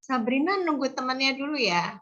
Sabrina nunggu temannya dulu ya.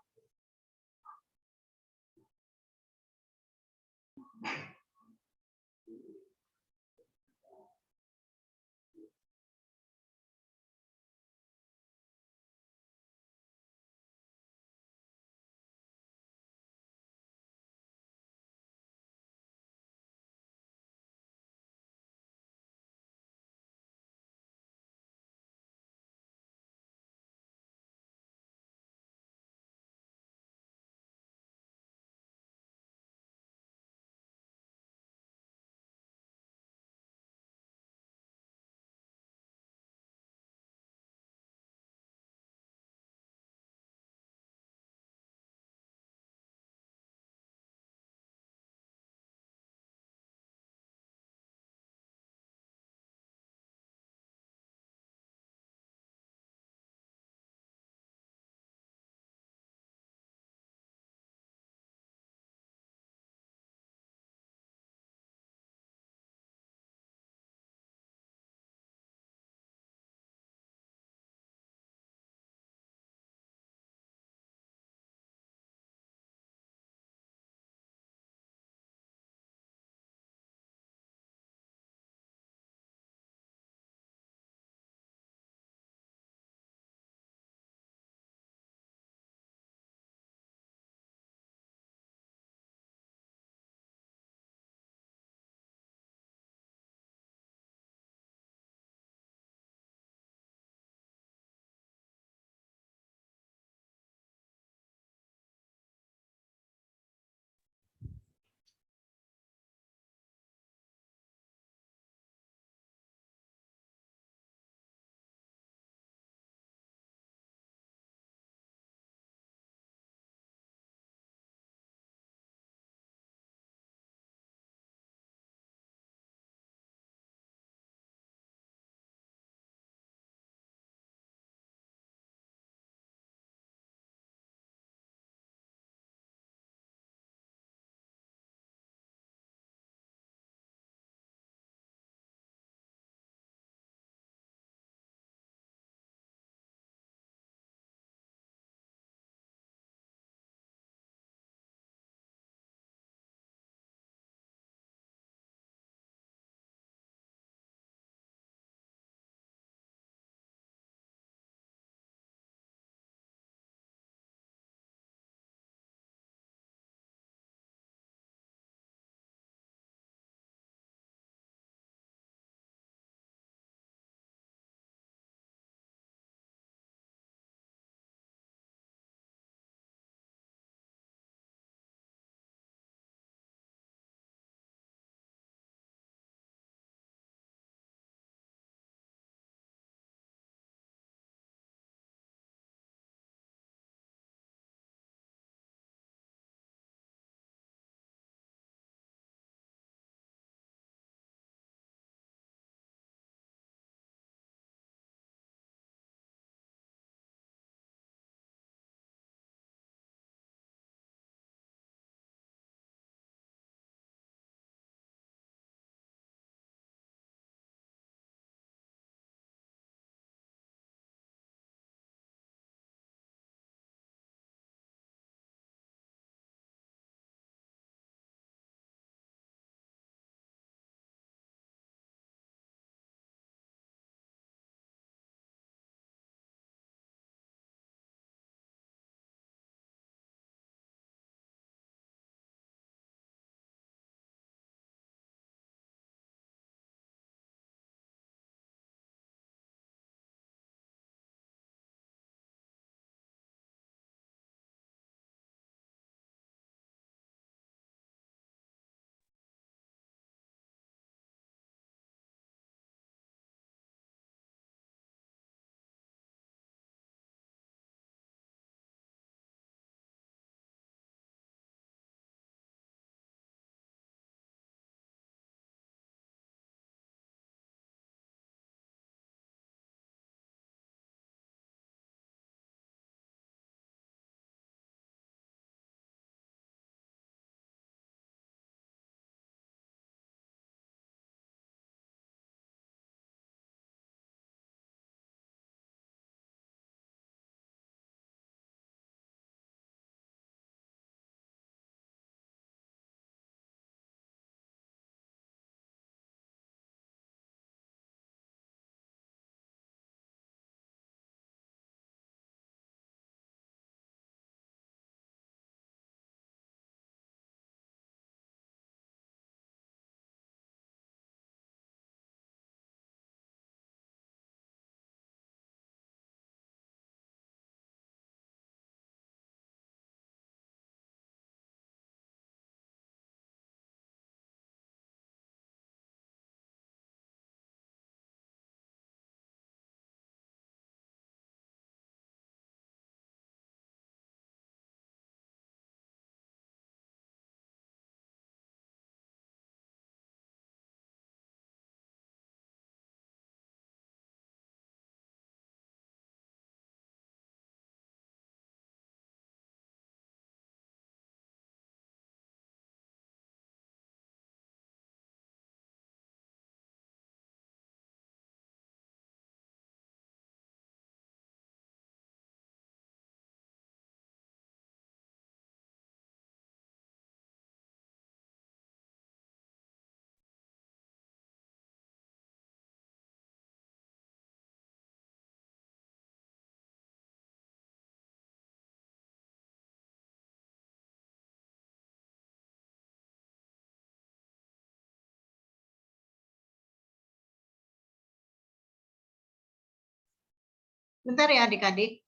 Bentar ya adik-adik.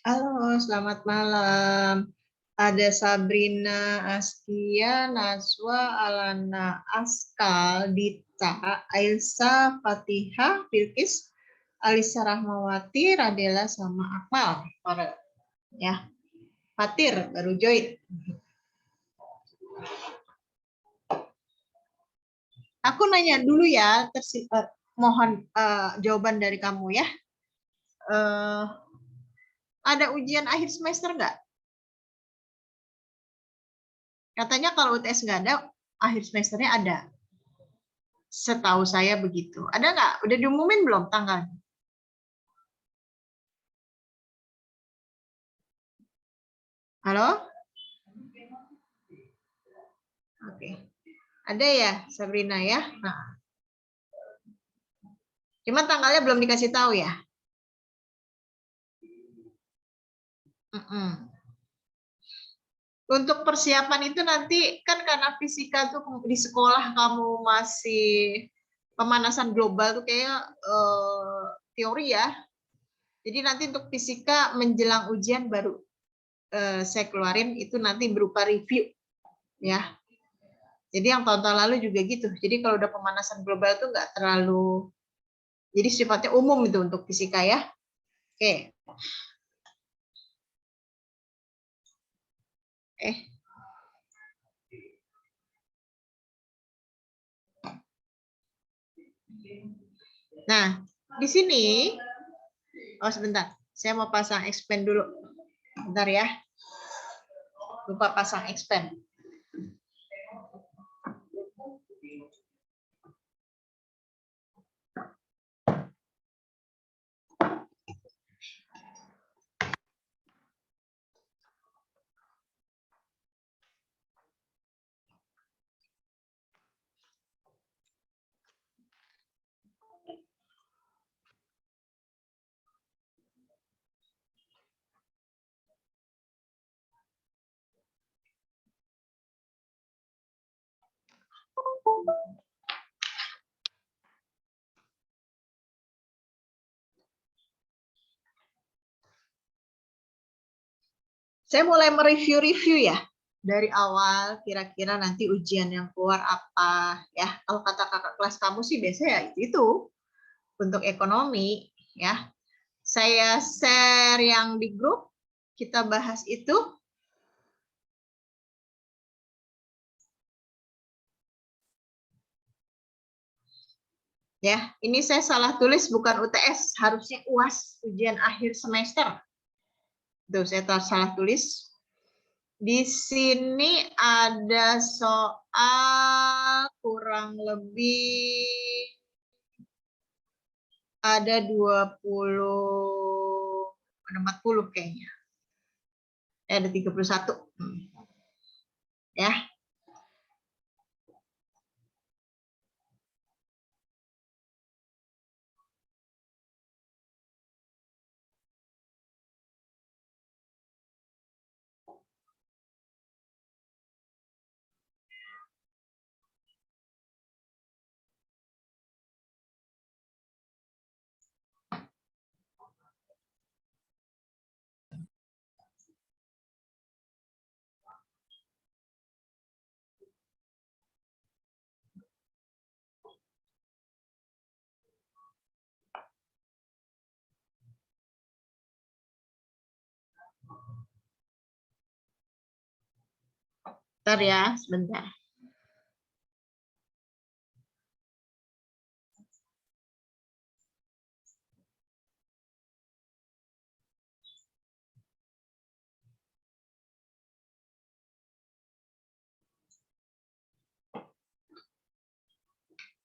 Halo, selamat malam. Ada Sabrina, Askia, Naswa, Alana, Askal, Dita, Ailsa, Fatihah, Bilkis, Alisa Rahmawati, Radela, sama Akmal. Para ya, Fatir baru join. Aku nanya dulu ya, mohon jawaban dari kamu ya. Ada ujian akhir semester nggak? Katanya kalau UTS nggak ada, akhir semesternya ada. Setahu saya begitu. Ada nggak? Udah diumumin belum tanggal? Halo? Oke. Ada ya, Sabrina ya? Nah. Cuma tanggalnya belum dikasih tahu ya? Untuk persiapan itu nanti, kan karena fisika tuh di sekolah kamu masih pemanasan global tuh kayak teori ya. Jadi nanti untuk fisika menjelang ujian baru saya keluarin itu nanti berupa review ya. Jadi yang tahun-tahun lalu juga gitu. Jadi kalau udah pemanasan global tuh nggak terlalu, jadi sifatnya umum itu untuk fisika ya. Oke. Nah, di sini, oh sebentar, saya mau pasang expand dulu. Bentar ya. Lupa pasang expand. Saya mulai mereview-review ya. Dari awal kira-kira nanti ujian yang keluar apa ya. Kalau kata kakak kelas kamu sih biasanya ya itu untuk ekonomi ya. Saya share yang di grup, kita bahas itu. Ya, ini saya salah tulis bukan UTS, harusnya UAS, ujian akhir semester. Tuh, saya salah tulis. Di sini ada soal kurang lebih ada 20 ada 40 kayaknya. Ada 31. Ya. Bentar ya, sebentar.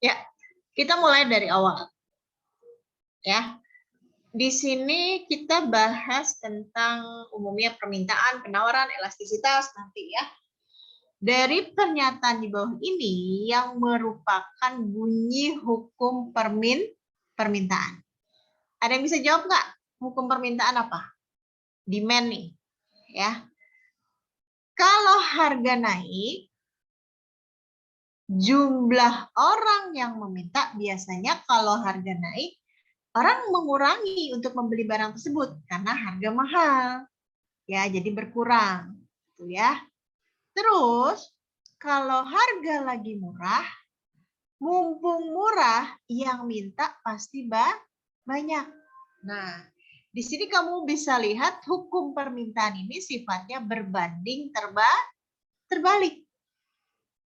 Ya, kita mulai dari awal. Ya. Di sini kita bahas tentang umumnya permintaan, penawaran, elastisitas nanti ya. Dari pernyataan di bawah ini yang merupakan bunyi hukum permintaan. Ada yang bisa jawab nggak? Hukum permintaan apa? Demand nih, ya. Kalau harga naik, jumlah orang yang meminta biasanya kalau harga naik, orang mengurangi untuk membeli barang tersebut karena harga mahal. Ya, jadi berkurang. Tuh ya. Terus, kalau harga lagi murah, mumpung murah, yang minta pasti banyak. Nah, di sini kamu bisa lihat hukum permintaan ini sifatnya berbanding terbalik.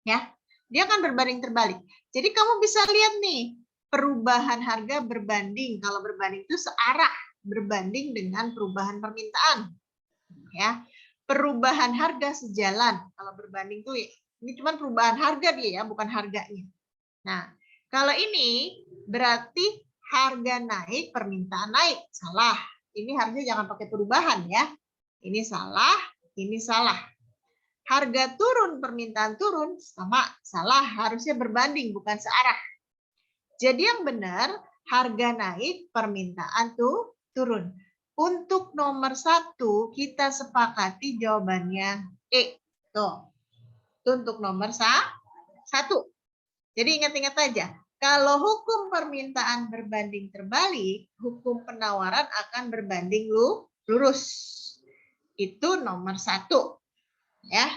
Ya, dia akan berbanding terbalik. Jadi kamu bisa lihat nih, perubahan harga berbanding. Kalau berbanding itu searah, berbanding dengan perubahan permintaan. Ya, perubahan harga sejalan. Kalau berbanding tuh ini cuma perubahan harga dia ya, bukan harganya. Nah, kalau ini berarti harga naik, permintaan naik. Salah. Ini harusnya jangan pakai perubahan ya. Ini salah, ini salah. Harga turun, permintaan turun, sama salah. Harusnya berbanding, bukan searah. Jadi yang benar, harga naik, permintaan tuh turun. Untuk nomor 1, kita sepakati jawabannya E. Tuh. Untuk nomor 1. Jadi ingat-ingat aja, kalau hukum permintaan berbanding terbalik, hukum penawaran akan berbanding lurus. Itu nomor 1. Ya.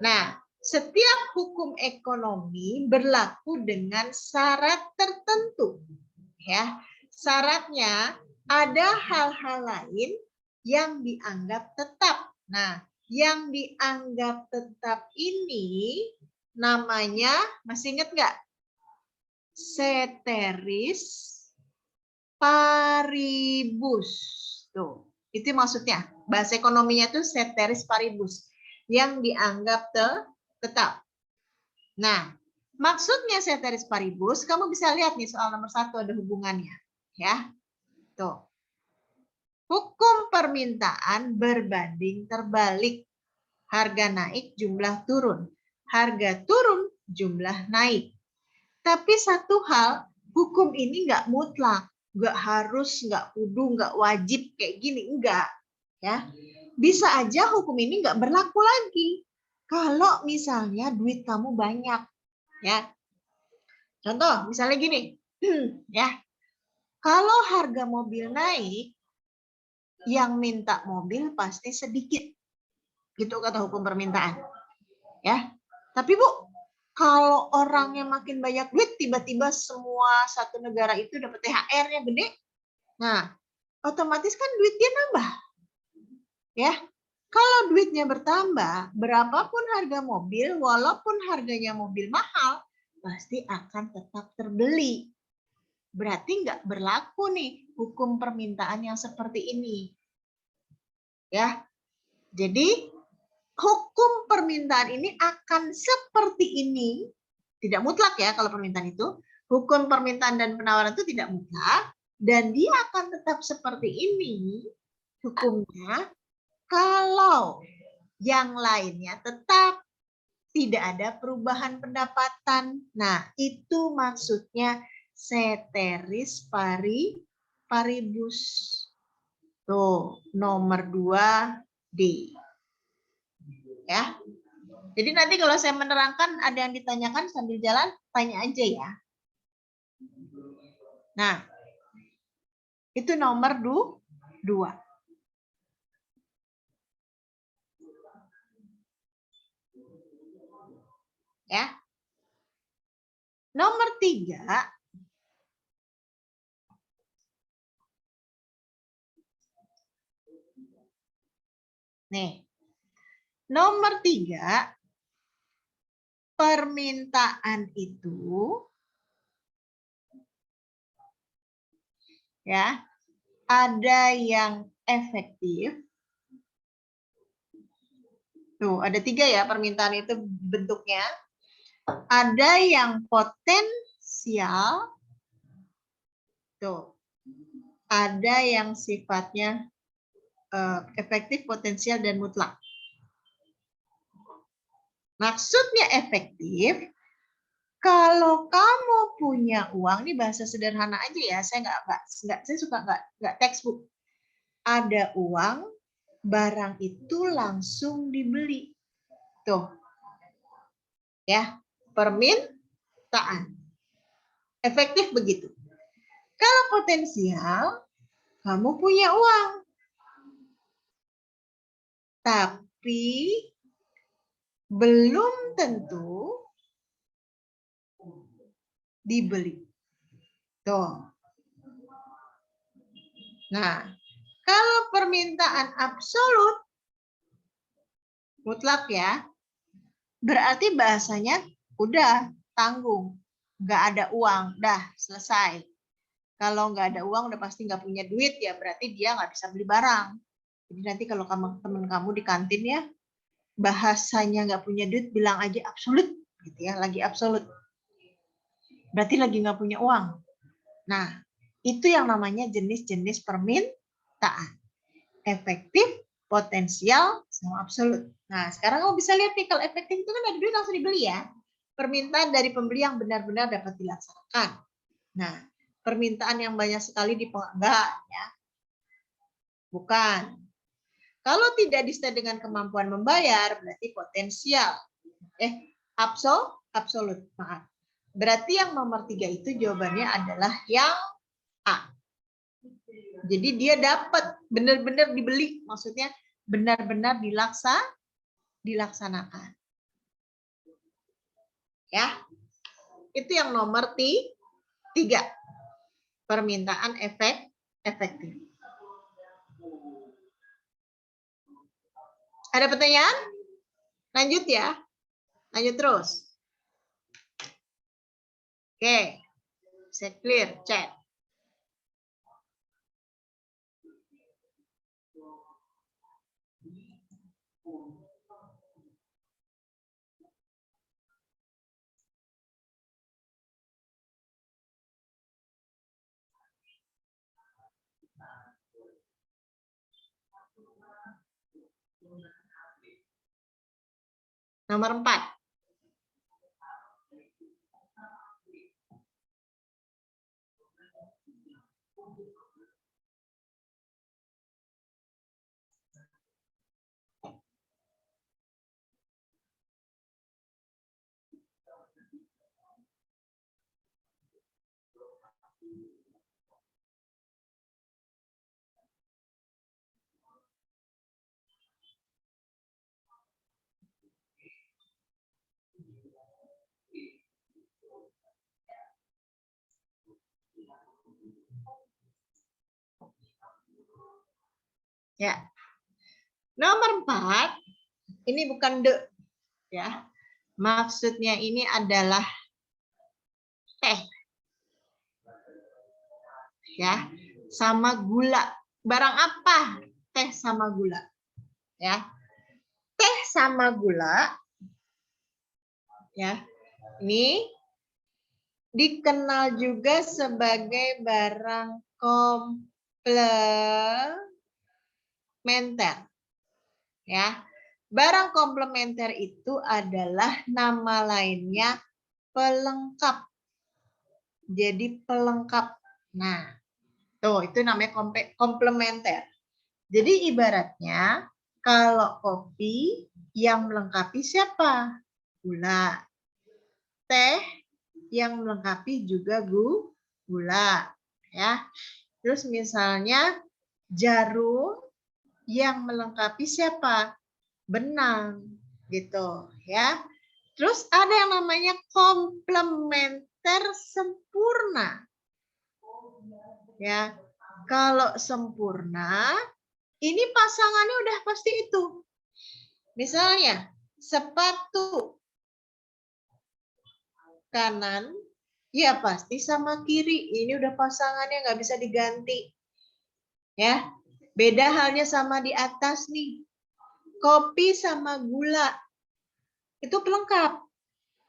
Nah, setiap hukum ekonomi berlaku dengan syarat tertentu. Ya. Syaratnya ada hal-hal lain yang dianggap tetap. Nah, yang dianggap tetap ini namanya, masih ingat nggak? Ceteris paribus. Tuh, itu maksudnya. Bahasa ekonominya itu ceteris paribus. Yang dianggap tetap. Nah, maksudnya ceteris paribus, kamu bisa lihat nih soal nomor 1 ada hubungannya. Ya, tuh. Hukum permintaan berbanding terbalik. Harga naik, jumlah turun. Harga turun, jumlah naik. Tapi satu hal, hukum ini nggak mutlak, nggak harus, nggak kudu, nggak wajib kayak gini, enggak. Ya, bisa aja hukum ini nggak berlaku lagi kalau misalnya duit kamu banyak. Ya, contoh misalnya gini, ya, kalau harga mobil naik, yang minta mobil pasti sedikit, gitu kata hukum permintaan. Ya, tapi Bu, kalau orangnya makin banyak duit, tiba-tiba semua satu negara itu dapat THR-nya gede. Nah, otomatis kan duit dia nambah. Ya, kalau duitnya bertambah, berapapun harga mobil, walaupun harganya mobil mahal, pasti akan tetap terbeli. Berarti nggak berlaku nih hukum permintaan yang seperti ini. Ya, jadi hukum permintaan ini akan seperti ini. Tidak mutlak ya kalau permintaan itu. Hukum permintaan dan penawaran itu tidak mutlak. Dan dia akan tetap seperti ini hukumnya kalau yang lainnya tetap tidak ada perubahan pendapatan. Nah, itu maksudnya ceteris paribus. Tuh, nomor 2D. Ya. Jadi nanti kalau saya menerangkan ada yang ditanyakan sambil jalan, tanya aja ya. Nah, itu nomor 2. Ya. Nomor 3, nih. Nomor 3, permintaan itu ya ada yang efektif. Tuh, ada 3 ya permintaan itu bentuknya. Ada yang potensial. Tuh. Ada yang sifatnya efektif, potensial, dan mutlak. Maksudnya efektif, kalau kamu punya uang, ini bahasa sederhana aja ya, saya suka nggak textbook. Ada uang, barang itu langsung dibeli. Tuh. Ya, permintaan. Efektif begitu. Kalau potensial, kamu punya uang. Tapi belum tentu dibeli. Tuh. Nah, kalau permintaan absolut, mutlak ya, berarti bahasanya udah tanggung. Nggak ada uang, dah selesai. Kalau nggak ada uang, udah pasti nggak punya duit, ya berarti dia nggak bisa beli barang. Jadi nanti kalau teman kamu di kantin ya, bahasanya nggak punya duit, bilang aja absolut, gitu ya, lagi absolut. Berarti lagi nggak punya uang. Nah, itu yang namanya jenis-jenis permintaan. Efektif, potensial, sama absolut. Nah, sekarang kamu bisa lihat nih, kalau efektif itu kan ada duit langsung dibeli ya. Permintaan dari pembeli yang benar-benar dapat dilaksanakan. Nah, permintaan yang banyak sekali enggak ya. Bukan. Kalau tidak disertai dengan kemampuan membayar, berarti potensial. Absolut. Maaf. Berarti yang nomor 3 itu jawabannya adalah yang A. Jadi dia dapat benar-benar dibeli, maksudnya benar-benar dilaksanakan. Ya. Itu yang nomor 3. Permintaan efektif. Ada pertanyaan? Lanjut ya. Lanjut terus. Oke. Saya clear, chat. Nomor 4. Ya. Nomor 4, ini bukan de ya. Maksudnya ini adalah teh. Ya, sama gula. Barang apa? Teh sama gula. Ya. Teh sama gula ya. Ini dikenal juga sebagai barang komplementer. Ya. Barang komplementer itu adalah nama lainnya pelengkap. Jadi pelengkap. Nah, tuh itu namanya komplementer. Jadi ibaratnya kalau kopi yang melengkapi siapa? Gula. Teh yang melengkapi juga gula. Ya. Terus misalnya jarum yang melengkapi siapa? Benang, gitu ya. Terus ada yang namanya komplementer sempurna. Ya. Kalau sempurna, ini pasangannya udah pasti itu. Misalnya, sepatu kanan, ya pasti sama kiri. Ini udah pasangannya nggak bisa diganti. Ya, beda halnya sama di atas nih. Kopi sama gula itu pelengkap,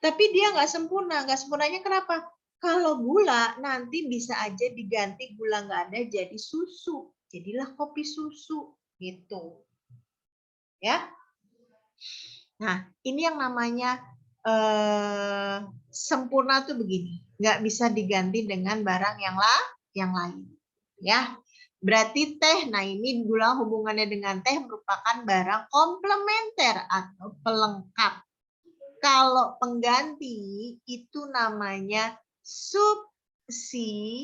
tapi dia nggak sempurna. Nggak sempurnanya kenapa? Kalau gula nanti bisa aja diganti gula nggak ada jadi susu, jadilah kopi susu gitu, ya. Nah ini yang namanya sempurna tuh begini, nggak bisa diganti dengan barang yang lain, ya. Berarti teh, nah ini gula hubungannya dengan teh merupakan barang komplementer atau pelengkap. Kalau pengganti itu namanya substitusi.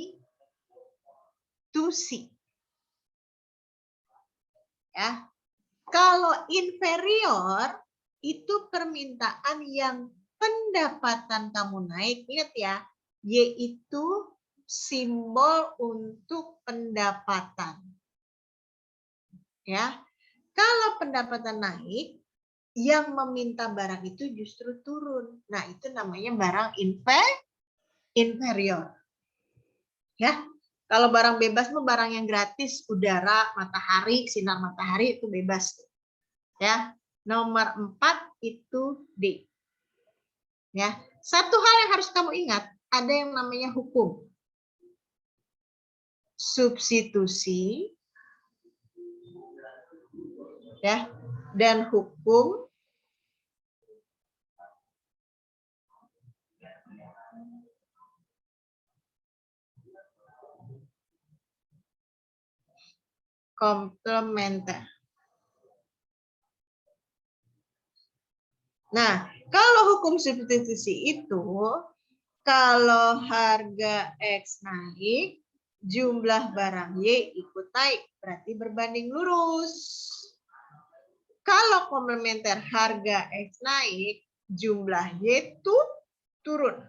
Ya. Kalau inferior itu permintaan yang pendapatan kamu naik, ingat ya, yaitu simbol untuk pendapatan. Ya. Kalau pendapatan naik, yang meminta barang itu justru turun. Nah, itu namanya barang inferior. Ya. Kalau barang bebas itu barang yang gratis, udara, matahari, sinar matahari itu bebas. Ya. Nomor 4 itu D. Ya. Satu hal yang harus kamu ingat, ada yang namanya hukum. Substitusi, ya, dan hukum komplementer. Nah, kalau hukum substitusi itu, kalau harga X naik, jumlah barang Y ikut naik, berarti berbanding lurus. Kalau komplementer harga X naik, jumlah Y turun.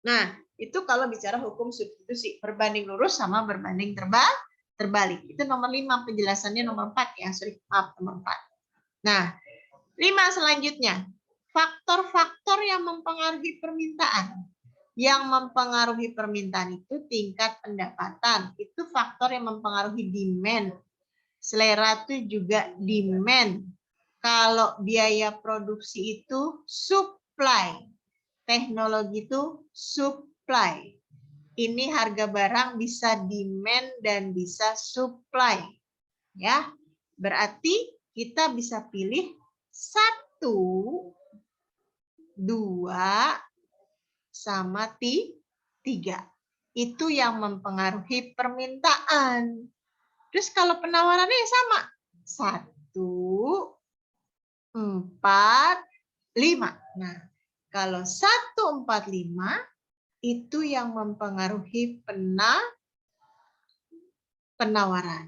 Nah, itu kalau bicara hukum substitusi, berbanding lurus sama berbanding terbalik. Itu nomor 5, penjelasannya nomor 4 ya, maaf nomor 4. Nah, 5 selanjutnya, faktor-faktor yang mempengaruhi permintaan. Yang mempengaruhi permintaan itu tingkat pendapatan. Itu faktor yang mempengaruhi demand. Selera itu juga demand. Kalau biaya produksi itu supply. Teknologi itu supply. Ini harga barang bisa demand dan bisa supply. Ya. Berarti kita bisa pilih 1, 2, sama 3. Itu yang mempengaruhi permintaan. Terus kalau penawarannya sama. 1, 4, 5. Nah, kalau 1, 4, 5 itu yang mempengaruhi penawaran.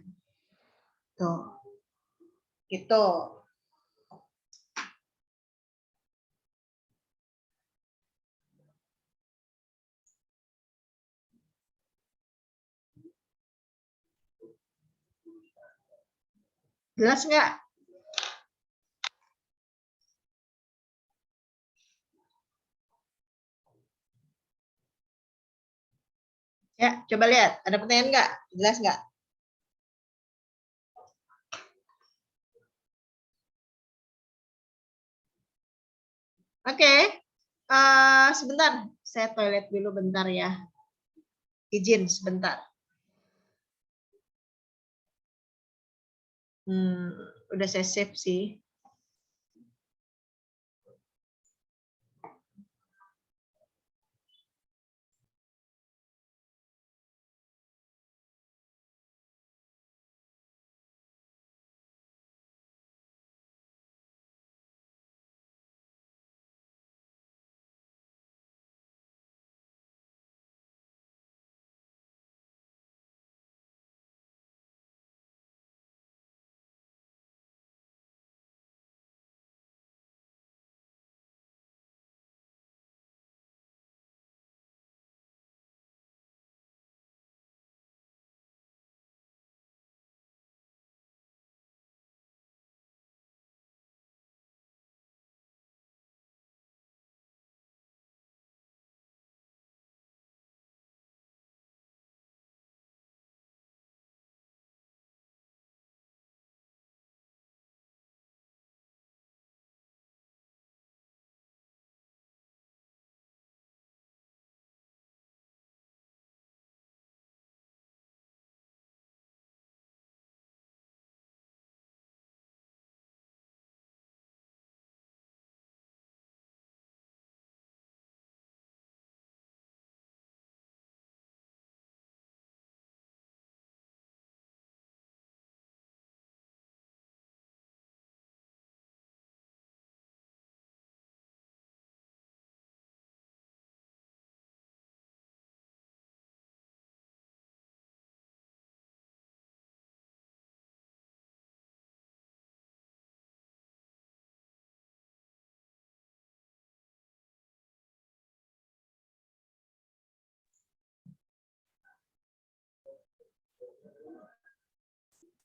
Tuh. Gitu. Jelas nggak? Ya, coba lihat. Ada pertanyaan nggak? Jelas nggak? Oke. Sebentar. Saya toilet dulu bentar ya. Izin sebentar. Udah saya save sih.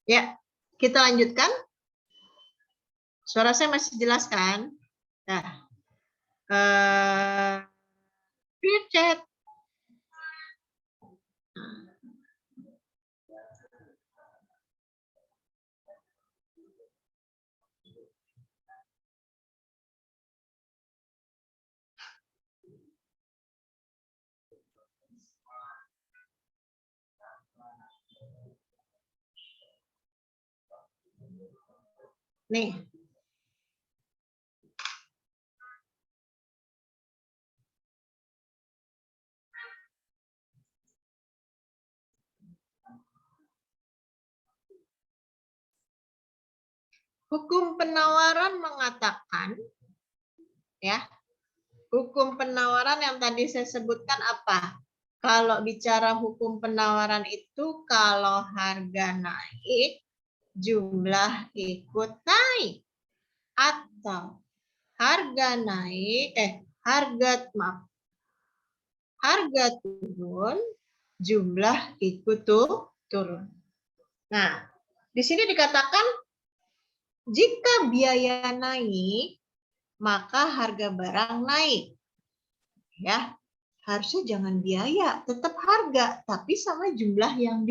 Ya, kita lanjutkan. Suara saya masih jelas kan? Nah, chat. Nih. Hukum penawaran mengatakan, ya, hukum penawaran yang tadi saya sebutkan apa? Kalau bicara hukum penawaran itu, kalau harga naik, jumlah ikut naik. Atau harga naik, harga turun, jumlah ikut turun. Nah, di sini dikatakan jika biaya naik, maka harga barang naik. Ya, harusnya jangan biaya, tetap harga, tapi sama jumlah yang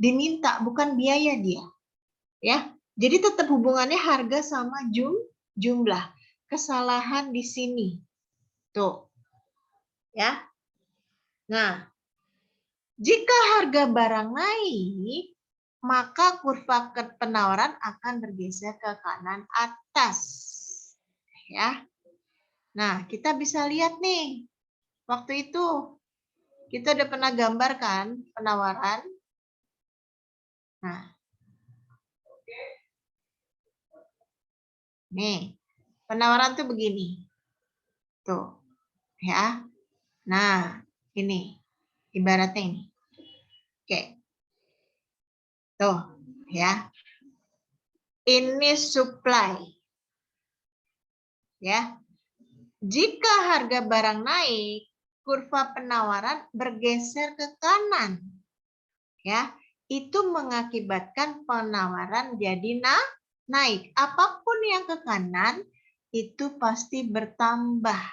diminta, bukan biaya dia. Ya, jadi tetap hubungannya harga sama jumlah. Kesalahan di sini. Tuh. Ya. Nah, jika harga barang naik, maka kurva penawaran akan bergeser ke kanan atas. Ya. Nah, kita bisa lihat nih. Waktu itu kita udah pernah gambarkan penawaran. Nah. Nih, penawaran tuh begini. Tuh. Ya. Nah, ini ibaratnya ini. Oke. Tuh, ya. Ini supply. Ya. Jika harga barang naik, kurva penawaran bergeser ke kanan. Ya, itu mengakibatkan penawaran jadi naik. Apapun yang ke kanan itu pasti bertambah,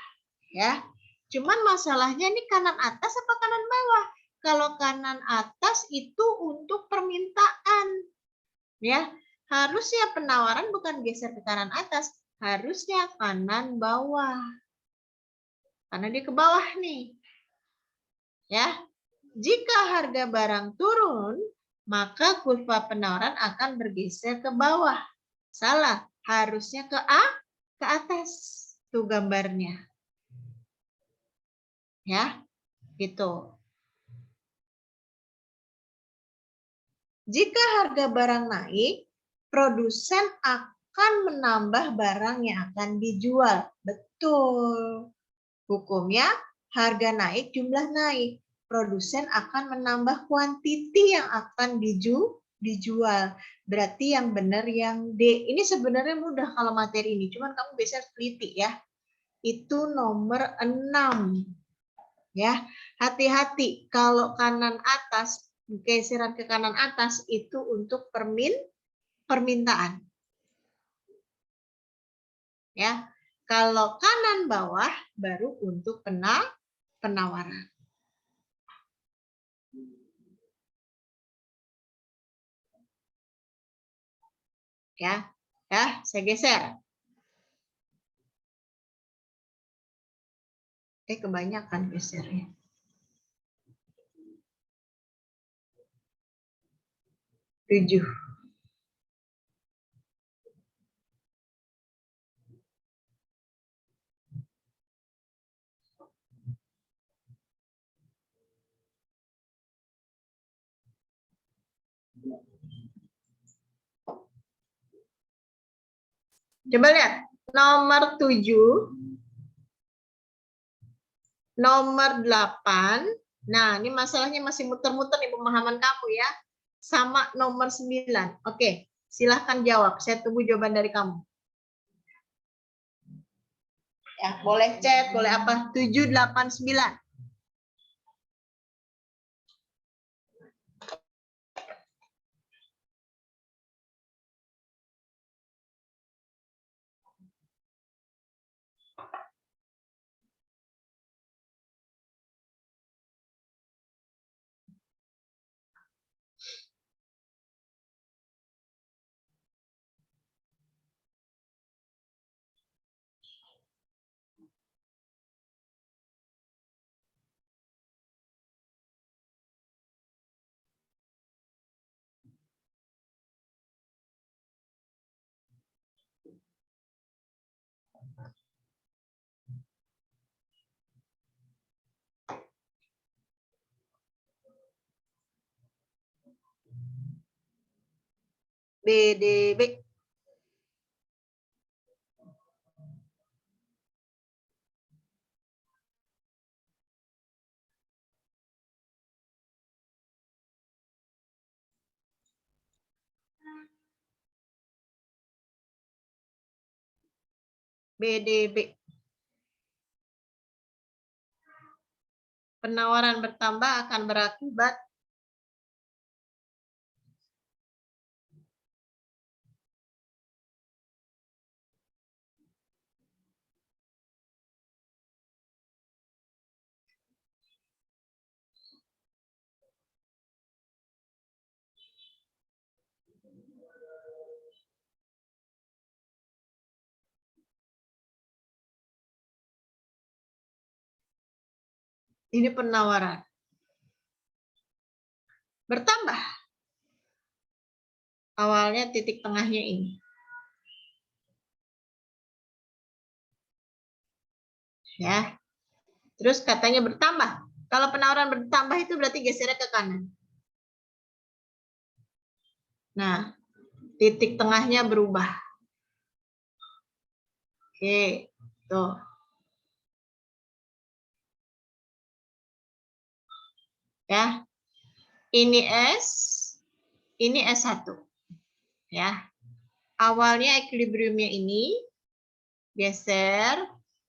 ya. Cuman masalahnya ini kanan atas apa kanan bawah? Kalau kanan atas itu untuk permintaan. Ya, harusnya penawaran bukan geser ke kanan atas, harusnya kanan bawah. Karena dia ke bawah nih. Ya. Jika harga barang turun, maka kurva penawaran akan bergeser ke bawah. Salah, harusnya ke atas. Tuh gambarnya. Ya, gitu. Jika harga barang naik, produsen akan menambah barang yang akan dijual. Betul. Hukumnya, harga naik, jumlah naik. Produsen akan menambah kuantiti yang akan dijual. Berarti yang benar yang D. Ini sebenarnya mudah kalau materi ini, cuman kamu biasa teliti ya. Itu nomor 6. Ya, hati-hati kalau kanan atas, geseran ke kanan atas itu untuk permintaan. Ya, kalau kanan bawah baru untuk penawaran. Ya, saya geser. Kebanyakan gesernya. Tujuh. Coba lihat, nomor 7, nomor 8. Nah, ini masalahnya masih muter-muter nih pemahaman kamu ya. Sama nomor 9. Oke, silahkan jawab. Saya tunggu jawaban dari kamu. Ya, boleh chat, boleh apa? 7, 8, 9. BDB. BDB. Penawaran bertambah akan berakibat ini penawaran bertambah. Awalnya titik tengahnya ini. Ya. Terus katanya bertambah. Kalau penawaran bertambah itu berarti gesernya ke kanan. Nah, titik tengahnya berubah. Oke, tuh. Ya. Ini S, ini S1. Ya. Awalnya equilibriumnya ini geser,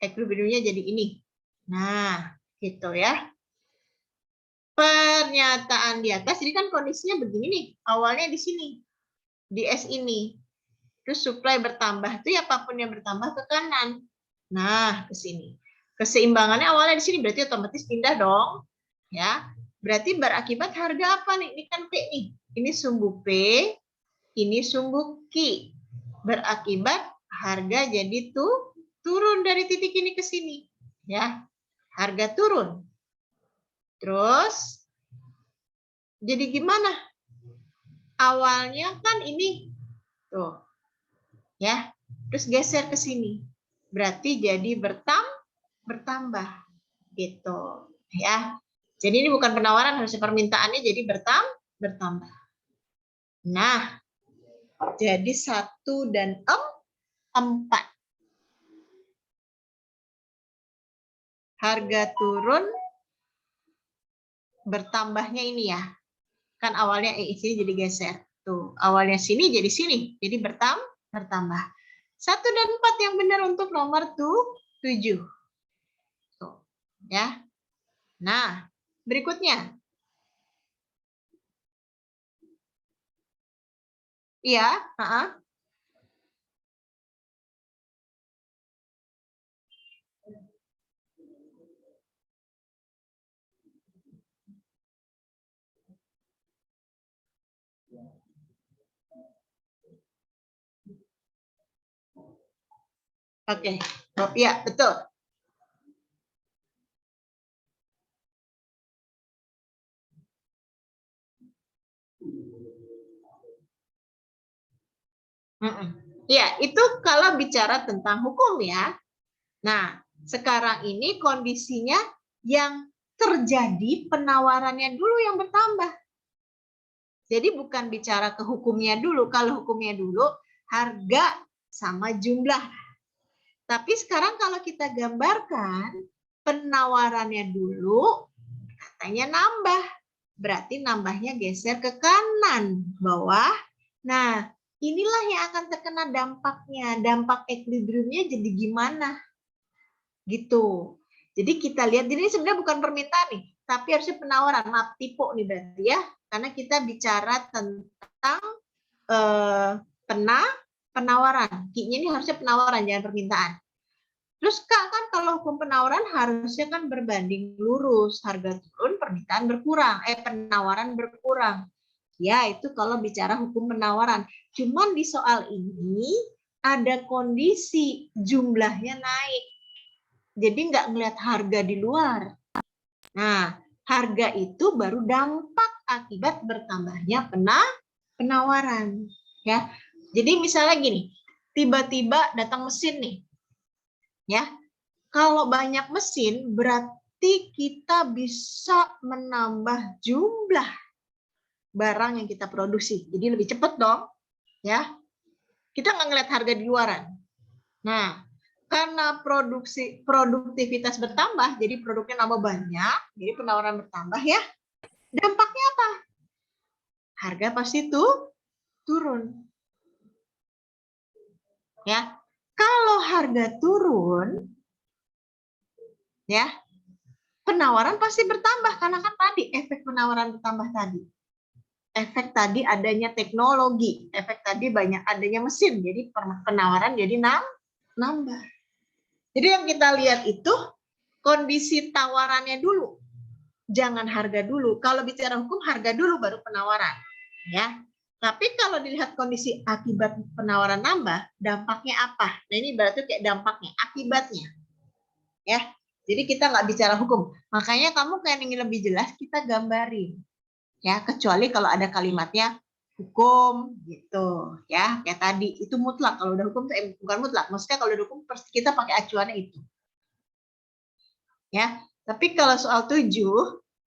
equilibriumnya jadi ini. Nah, gitu ya. Pernyataan di atas, jadi kan kondisinya begini nih. Awalnya di sini, di S ini. Terus supply bertambah, itu ya apapun yang bertambah ke kanan. Nah, ke sini. Keseimbangannya awalnya di sini, berarti otomatis pindah dong. Ya, berarti berakibat harga apa nih? Ini kan P nih. Ini sumbu P, ini sumbu Q. Berakibat harga jadi turun dari titik ini ke sini. Ya, harga turun. Terus jadi gimana? awalnya kan ini tuh ya, terus geser ke sini, berarti jadi bertambah gitu ya. Jadi ini bukan penawaran, harusnya permintaannya jadi bertambah. Nah, jadi 1 dan 4. Harga turun bertambahnya ini ya. Kan awalnya sini jadi geser. Tuh, awalnya sini jadi sini. Jadi bertambah. 1 dan 4 yang benar untuk nomor 7. Tuh, ya. Nah, berikutnya. Iya, Oke. Oh, iya, betul. Ya, itu kalau bicara tentang hukum ya. Nah, sekarang ini kondisinya yang terjadi penawarannya dulu yang bertambah. Jadi bukan bicara ke hukumnya dulu. Kalau hukumnya dulu harga sama jumlah. Tapi sekarang kalau kita gambarkan penawarannya dulu katanya nambah. Berarti nambahnya geser ke kanan bawah. Nah, inilah yang akan terkena dampaknya. Dampak equilibriumnya jadi gimana? Gitu. Jadi kita lihat, ini sebenarnya bukan permintaan nih, tapi harusnya penawaran. Maaf, tipe nih berarti ya. Karena kita bicara tentang penawaran. Q-nya ini harusnya penawaran, jangan permintaan. Terus Kak, kan kalau hukum penawaran harusnya kan berbanding lurus. Harga turun, permintaan berkurang. Penawaran berkurang. Ya, itu kalau bicara hukum penawaran. Cuman di soal ini ada kondisi jumlahnya naik. Jadi nggak ngelihat harga di luar. Nah, harga itu baru dampak akibat bertambahnya penawaran. Ya, jadi misalnya gini, tiba-tiba datang mesin nih, ya. Kalau banyak mesin berarti kita bisa menambah jumlah barang yang kita produksi. Jadi lebih cepat dong, ya. Kita nggak ngeliat harga di luaran. Nah, karena produktivitas bertambah, jadi produknya nambah banyak, jadi penawaran bertambah ya. Dampaknya apa? Harga pasti turun. Ya. Kalau harga turun, ya, penawaran pasti bertambah karena kan tadi efek penawaran bertambah tadi. Efek tadi adanya teknologi, efek tadi banyak adanya mesin, jadi penawaran jadi nambah. Jadi yang kita lihat itu kondisi tawarannya dulu, jangan harga dulu. Kalau bicara hukum harga dulu baru penawaran, ya. Tapi kalau dilihat kondisi akibat penawaran nambah, dampaknya apa? Nah ini berarti kayak dampaknya, akibatnya, ya. Jadi kita nggak bicara hukum. Makanya kamu kayak ingin lebih jelas kita gambarin, ya. Kecuali kalau ada kalimatnya hukum gitu, ya. Kayak tadi itu mutlak. Kalau udah hukum bukan mutlak. Maksudnya kalau udah hukum kita pakai acuannya itu, ya. Tapi kalau soal 7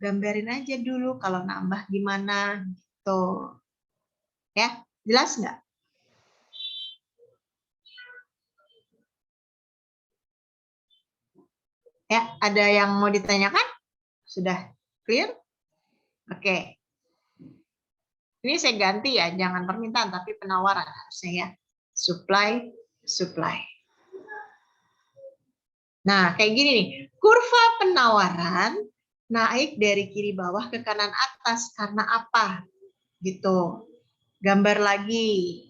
gambarin aja dulu kalau nambah gimana gitu. Ya, jelas nggak? Ya, ada yang mau ditanyakan? Sudah clear? Oke. Ini saya ganti ya, jangan permintaan tapi penawaran harusnya ya. Supply. Nah, kayak gini nih. Kurva penawaran naik dari kiri bawah ke kanan atas karena apa? Gitu. Gambar lagi.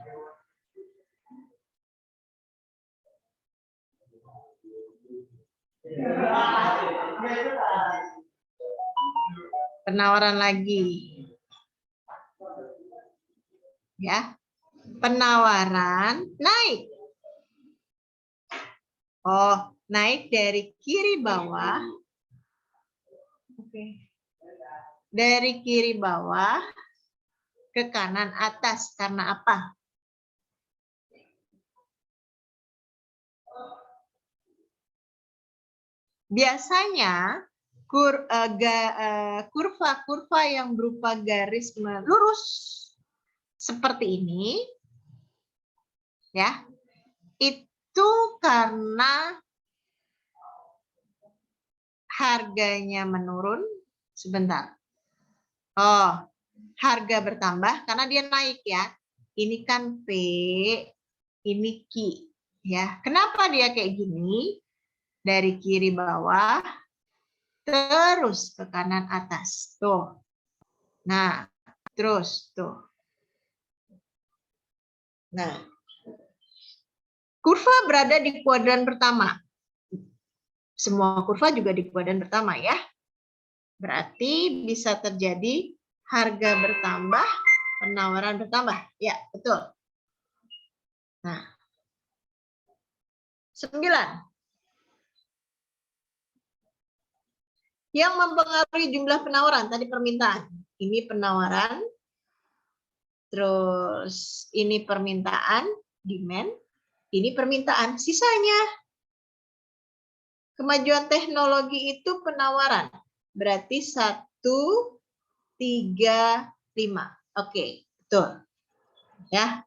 Penawaran lagi. Ya. Penawaran naik. Oh, naik dari kiri bawah. Oke. Dari kiri bawah ke kanan atas. Karena apa? Biasanya kurva-kurva yang berupa garis lurus seperti ini, ya, itu karena harganya menurun. Sebentar. Oh, harga bertambah karena dia naik ya. Ini kan P, ini Q, ya. Kenapa dia kayak gini? Dari kiri bawah terus ke kanan atas. Tuh. Nah, terus tuh. Nah, kurva berada di kuadran pertama. Semua kurva juga di kuadran pertama ya. Berarti bisa terjadi harga bertambah, penawaran bertambah. Ya, betul. Nah, 9. Yang mempengaruhi jumlah penawaran, tadi permintaan. Ini penawaran, terus ini permintaan, demand, ini permintaan. Sisanya, kemajuan teknologi itu penawaran. Berarti 1, 3, 5. Oke, betul. Ya.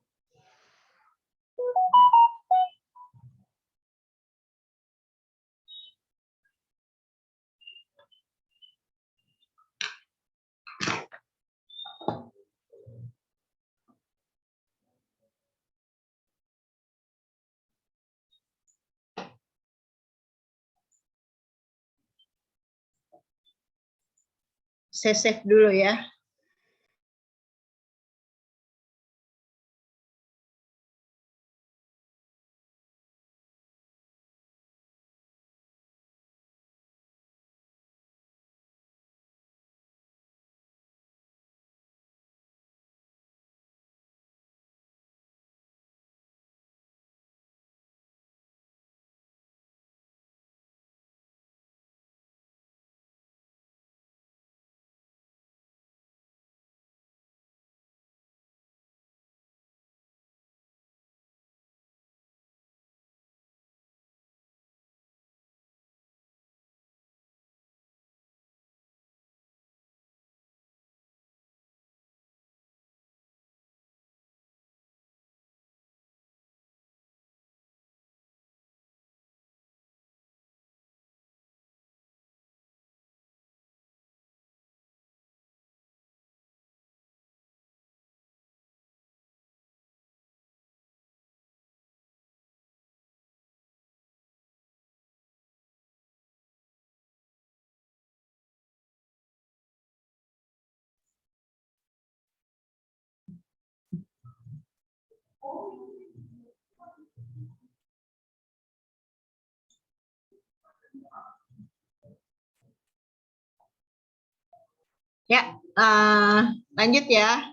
Saya save dulu ya. Ya, lanjut ya.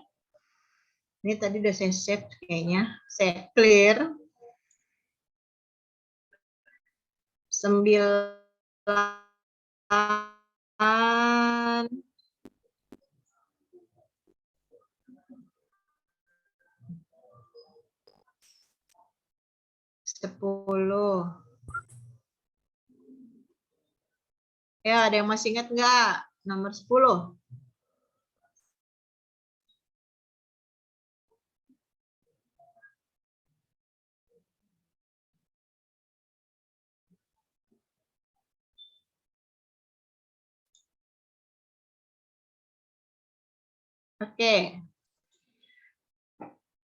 Ini tadi udah saya save kayaknya. Saya clear. 9. 10. Ya, ada yang masih ingat nggak? Nomor 10. Oke.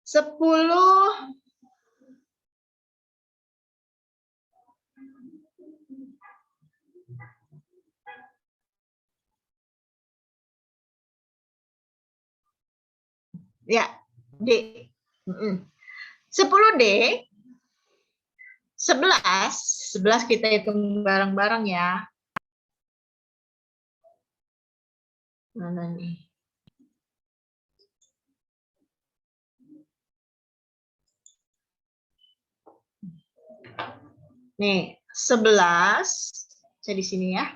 10. Ya, D. 10D. 11 kita hitung bareng-bareng ya. Mana nih? Nih, 11. Saya di sini ya.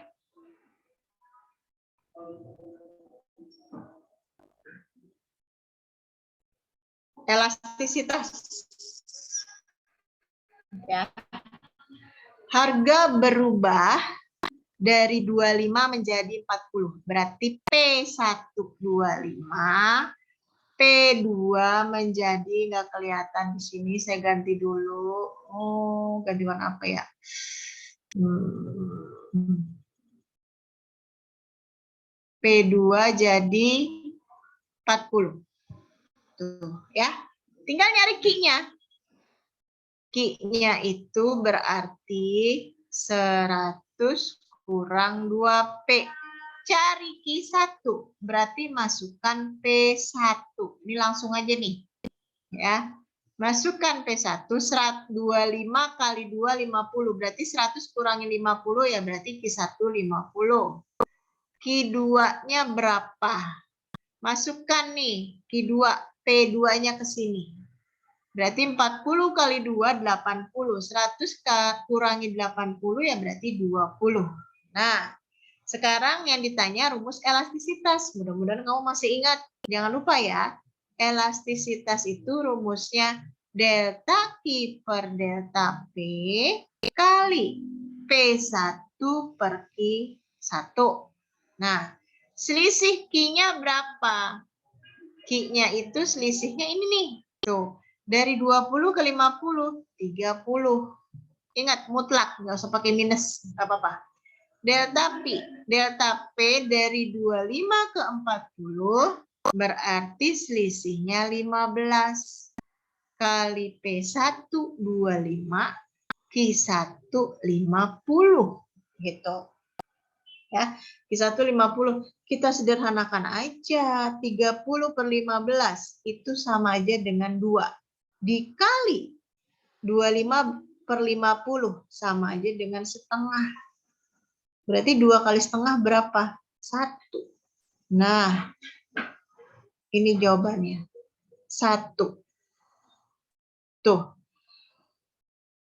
Elastisitas. Ya. Harga berubah dari 25 menjadi 40. Berarti P125, P2 menjadi nggak kelihatan di sini. Saya ganti dulu. Oh, ganti warna apa ya? P2 jadi 40. Tuh, ya. Tinggal nyari Q-nya. Q-nya itu berarti 100 kurang 2P. Cari Q1. Berarti masukkan P1. Ini langsung aja nih. Ya. Masukkan P1, 125 kali 2, 50. Berarti 100 kurangi 50 ya berarti Q1 50. Q2-nya berapa? Masukkan nih Q2, P2-nya ke sini. Berarti 40 kali 2, 80. 100 kurangi 80 ya berarti 20. Nah, sekarang yang ditanya rumus elastisitas. Mudah-mudahan kamu masih ingat. Jangan lupa ya, elastisitas itu rumusnya delta Q per delta P kali P1 per Q1. Nah, selisih Q-nya berapa? Q-nya itu selisihnya ini nih. Tuh, dari 20 ke 50, 30. Ingat, mutlak. Nggak usah pakai minus. Nggak apa-apa. Delta P dari 25 ke 40 berarti selisihnya 15. Kali P1 25, Q1 50. Gitu. Ya, Q1 50. Kita sederhanakan aja. 30 per 15 itu sama aja dengan 2. Dikali 25 per 50 sama aja dengan setengah. Berarti 2 kali setengah berapa? 1. Nah, ini jawabannya. 1. Tuh.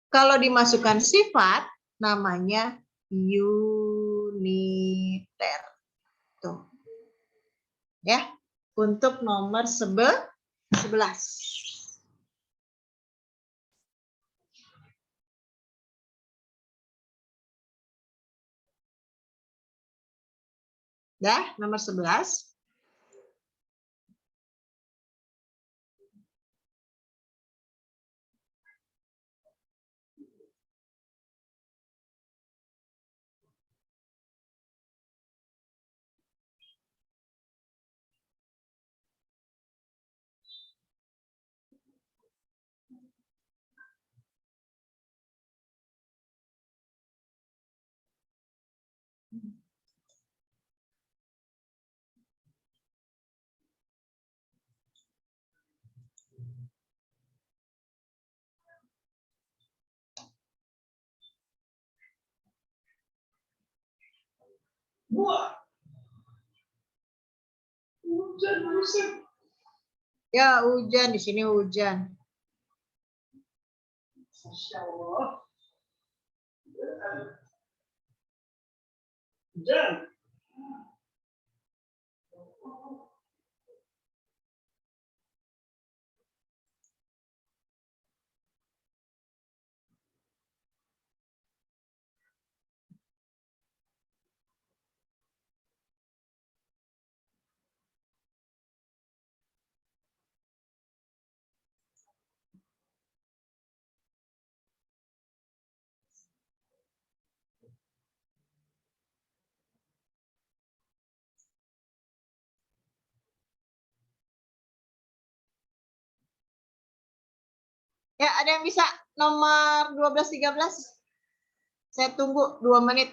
Kalau dimasukkan sifat, namanya uniter. Tuh. Ya, untuk nomor 11. Ya, nomor 11. Hujan. Ya, hujan. Di sini hujan. Masya Allah. Hujan. Ya, ada yang bisa nomor 12, 13? Saya tunggu 2 menit.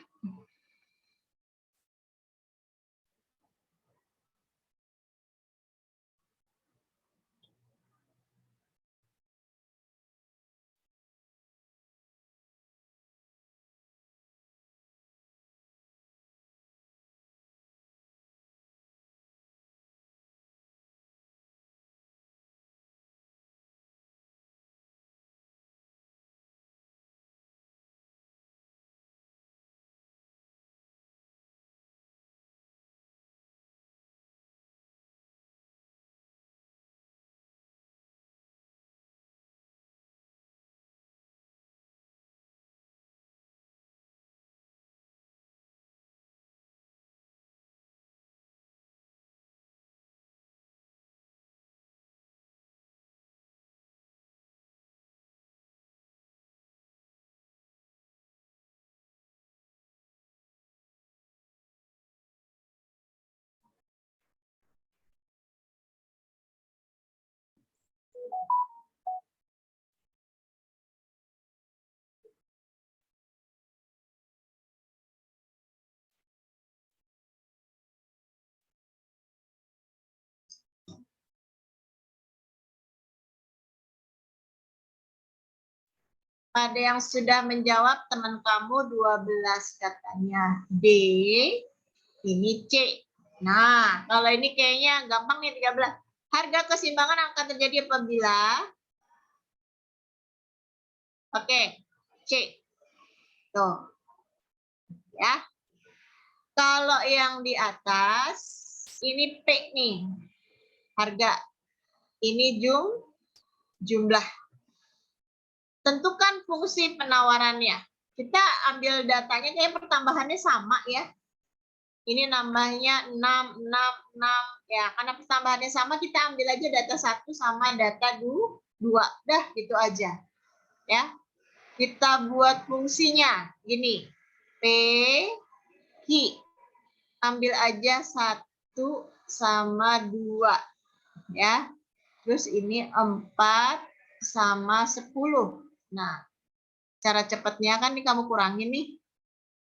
Pada yang sudah menjawab teman kamu 12 katanya D, ini C. Nah, kalau ini kayaknya gampang nih 13. Harga keseimbangan akan terjadi apabila oke, C. Tuh. Ya. Kalau yang di atas ini P nih. Harga. Ini jumlah. Tentukan fungsi penawarannya. Kita ambil datanya kayak pertambahannya sama ya. Ini nambahnya 6, 6, 6. Ya, karena pertambahannya sama, kita ambil aja data 1 sama data 2. Dah, gitu aja. Ya. Kita buat fungsinya. Gini. P, Q. Ambil aja 1 sama 2. Ya. Terus ini 4 sama 10. Nah, cara cepatnya kan ini kamu kurangin nih.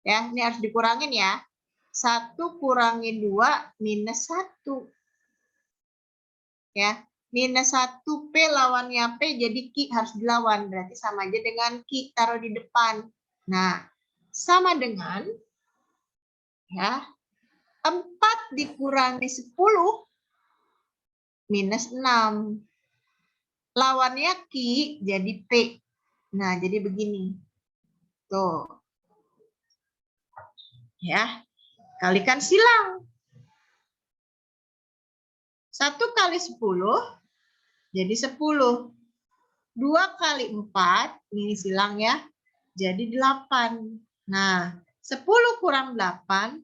Ya, ini harus dikurangin ya. 1 kurangi 2 minus 1. Ya, minus 1 P lawannya P jadi Q harus dilawan. Berarti sama aja dengan Q taruh di depan. Nah, sama dengan ya 4 dikurangi 10 minus 6. Lawannya Q jadi P. Nah, jadi begini. Tuh. Ya, kalikan silang. 1 kali 10 jadi 10. 2 kali 4, ini silang ya, jadi 8. Nah, 10 kurang 8,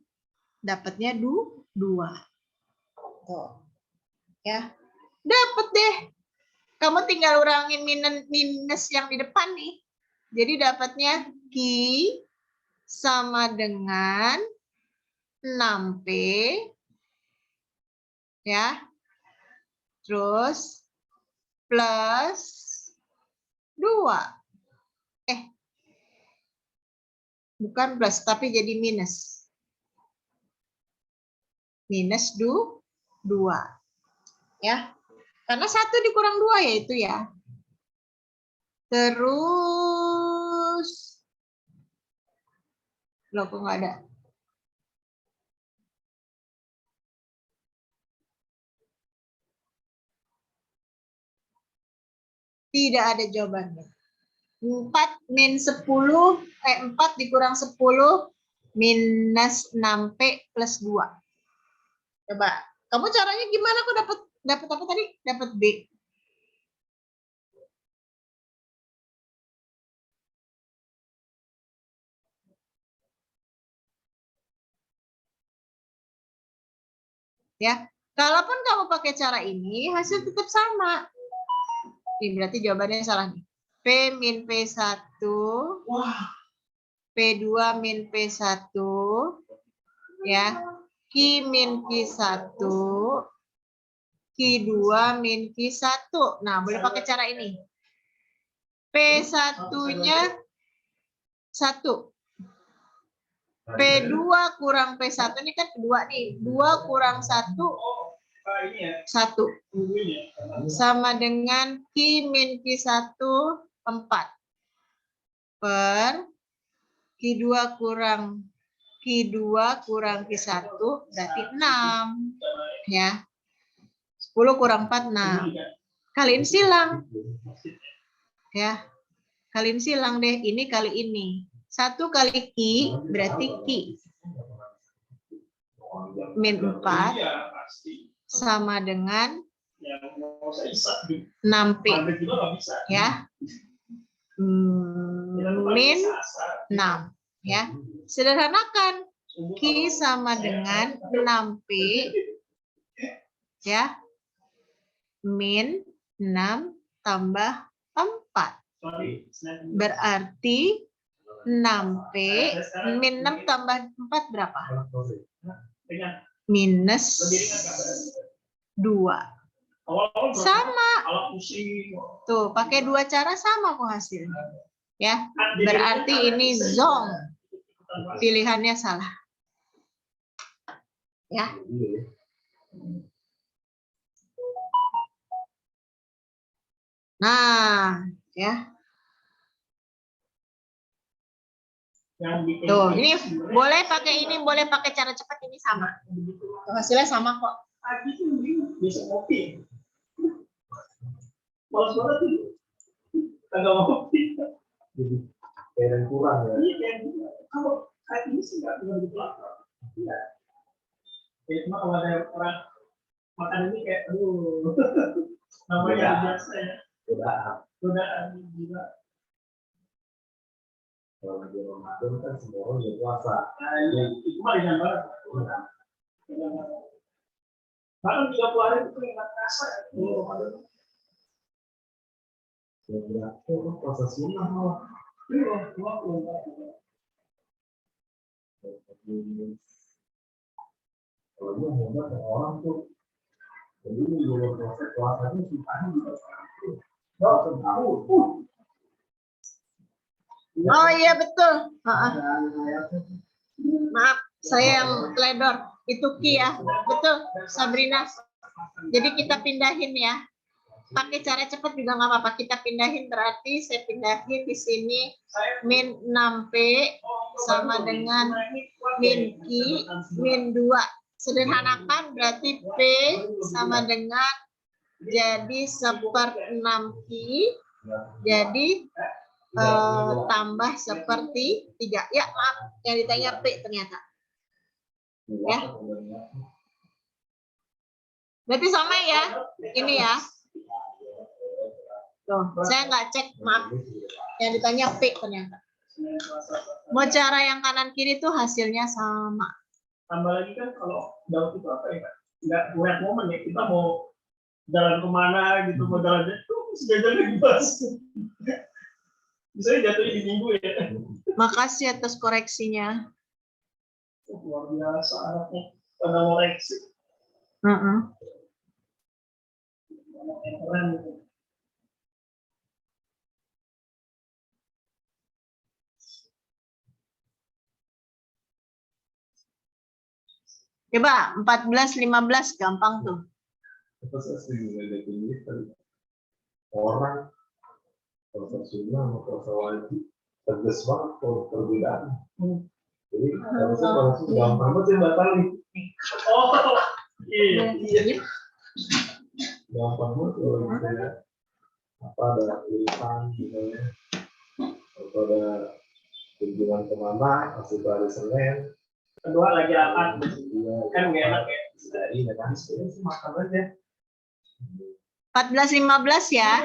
dapatnya 2. Tuh. Ya, dapat deh. Kamu tinggal urangin minus yang di depan nih. Jadi dapatnya Q sama dengan 6P. Ya. Terus plus 2. Bukan plus, tapi jadi minus. Minus 2. Ya. Karena 1 dikurang 2 yaitu ya. Terus. Loh, kok nggak ada? Tidak ada jawabannya. 4 min 10, 4 dikurang 10 minus 6P plus 2. Coba, kamu caranya gimana kok dapat apa tadi? Dapat B. Ya, kalaupun kamu pakai cara ini, hasil tetap sama. Ini berarti jawabannya salah nih. P min P1, P2 min P1, ya, Q min Q1, Q2 min Q1. Nah, boleh pakai cara ini. P1-nya 1. P2 kurang P1 ini kan kedua nih. 2 kurang 1, 1. Sama dengan Q min Q1, 4. Per Q2 kurang Q1 berarti 6. Ya. 10 kurang 4, 6. Kaliin silang. Ya. Kaliin silang deh. Ini kali ini. 1 kali Q berarti Q. Min 4 sama dengan 6P. Ya. Min 6. Ya. Sederhanakan. Q sama dengan 6P. Ya. Min 6 tambah 4. Berarti 6P min 6 tambah 4 berapa? Minus 2. Sama. Tuh, pakai 2 cara sama kok hasilnya. Ya, berarti ini zong. Pilihannya salah. Ya. Nah, ya. Tuh, ini boleh pakai ini, boleh pakai cara cepat, ini sama. Tuh, hasilnya sama kok. Bisa kopi. Malas banget sih. Agak kopi. Jadi kayak kurang ya. Iya, kayak kalau saat ini sih nggak bisa dipelajari. Iya. Ya, cuma kalau ada orang makan ini kayak, aduh, namanya biasa ya. Godaan juga. Kalau lagi Ramadan kan semua orang berpuasa. Nah, itu mah ringan banget. Bahkan 30 hari itu nggak terasa ya. Berarti itu puasa sunnah malah. Iya, kalau dia hebat orang tuh, jadi dulu proses puasanya sukanya juga. Oh iya betul. Maaf, saya yang teledor. Itu Ki ya. Betul, Sabrina. Jadi kita pindahin ya. Pakai cara cepat juga nggak apa-apa. Kita pindahin, berarti saya pindahin di sini min 6P sama dengan min Q min 2. Sederhanakan berarti P sama dengan jadi 1/6Q. Jadi tambah 1/3. Ya maaf, yang ditanya P ternyata. Ya. Berarti sama ya. Ini ya. Tuh, saya nggak cek, maaf. Yang ditanya P ternyata. Mau cara yang kanan kiri tuh hasilnya sama. Tambah lagi kan kalau daun itu apa ya? Nggak lihat momen ya. Kita mau jalan kemana gitu, mau jalan itu sejajarnya bebas. Misalnya jatuhnya di minggu ya. Makasih atas koreksinya. Luar biasa anaknya pada koreksi. Keren gitu. Coba 14-15 gampang tuh. Orang puasa sunnah sama puasa wajib tegas banget kalau perbedaan. Jadi harusnya puasa gampang banget sih batalin. Oh iya. Gampang banget kalau misalnya apa ada urusan misalnya atau ada kunjungan kemana masih hari Senin. Kedua lagi rapat, kan nggak enak ya. Iya kan, sebenarnya makan aja. 14-15 ya.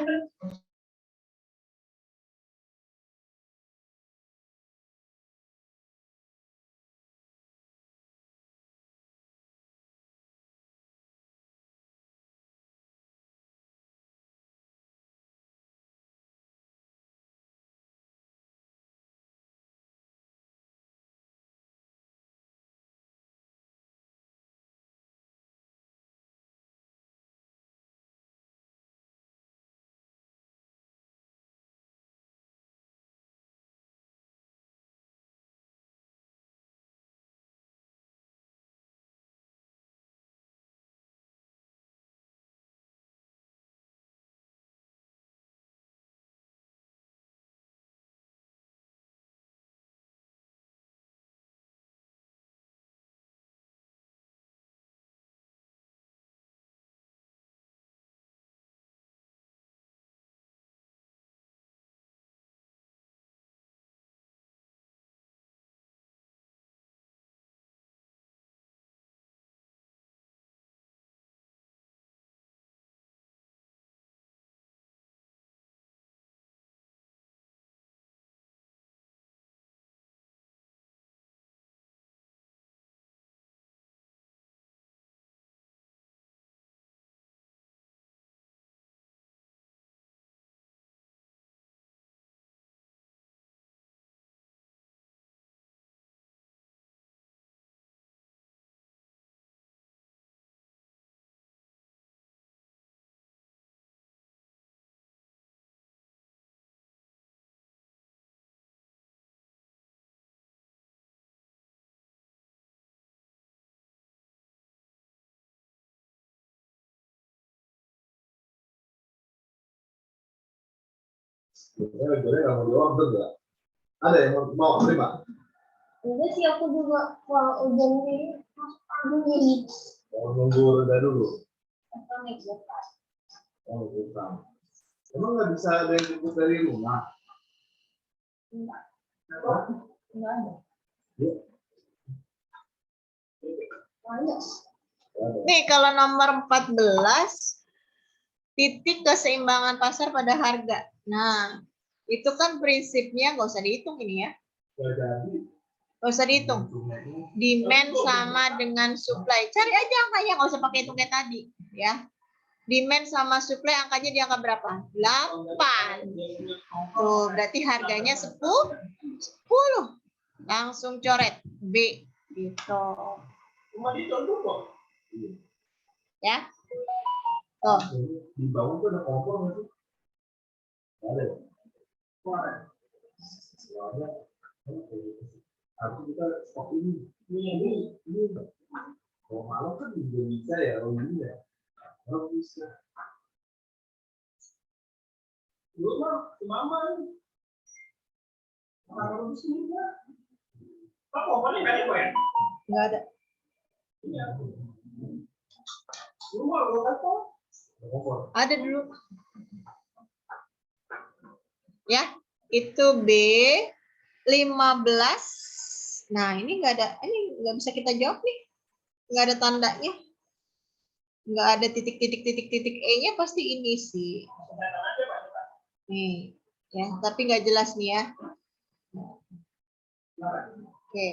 Sebenarnya kamu doang tuh nggak? Ada yang mau terima? Enggak sih, aku juga kalau ujian ini aku jadi Nunggu reda dulu. atau naik bekas. Oh, bukan. Emang nggak bisa ada yang jemput dari rumah? Enggak, Hah? enggak ada. Iya. Banyak. Ada. Nih kalau nomor 14, titik keseimbangan pasar pada harga. Nah, itu kan prinsipnya nggak usah dihitung ini ya. Nggak jadi. Nggak usah dihitung. Demand sama dengan supply. Cari aja angkanya, nggak usah pakai hitung kayak tadi. Ya. Demand sama supply angkanya di angka berapa? 8. Tuh, berarti harganya 10. Langsung coret B. Gitu. Cuma dicontoh kok. Ya. Tuh. Di bawah tuh ada kompor nggak sih? Ada ya? Soalnya, harus kita stok ini. Ini. Kalau malam kan juga bisa ya, kalau ini ya. Kalau bisa. Lu mah, mama. Kalau di sini ya. Pak, kompornya nggak ada ya? Nggak ada. Iya. Lu mau apa? Kompor. Ada dulu. Ya, itu B 15. Nah, ini nggak ada, ini nggak bisa kita jawab nih. Nggak ada tandanya. Nggak ada titik E-nya pasti ini sih. Nih, ya, tapi nggak jelas nih ya. Oke.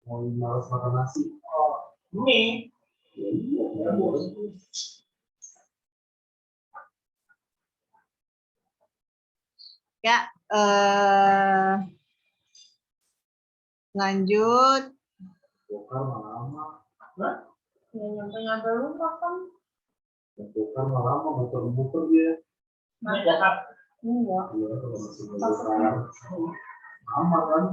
Mau malas makan nasi. Oh, ini. Ya, iya, ya, boleh. Ya, lanjut. Bokar lama. Ya nyampe rumah kan. Bokar lama, muter-muter dia. Enggak. Iya, kalau masih bokar. Lama kan.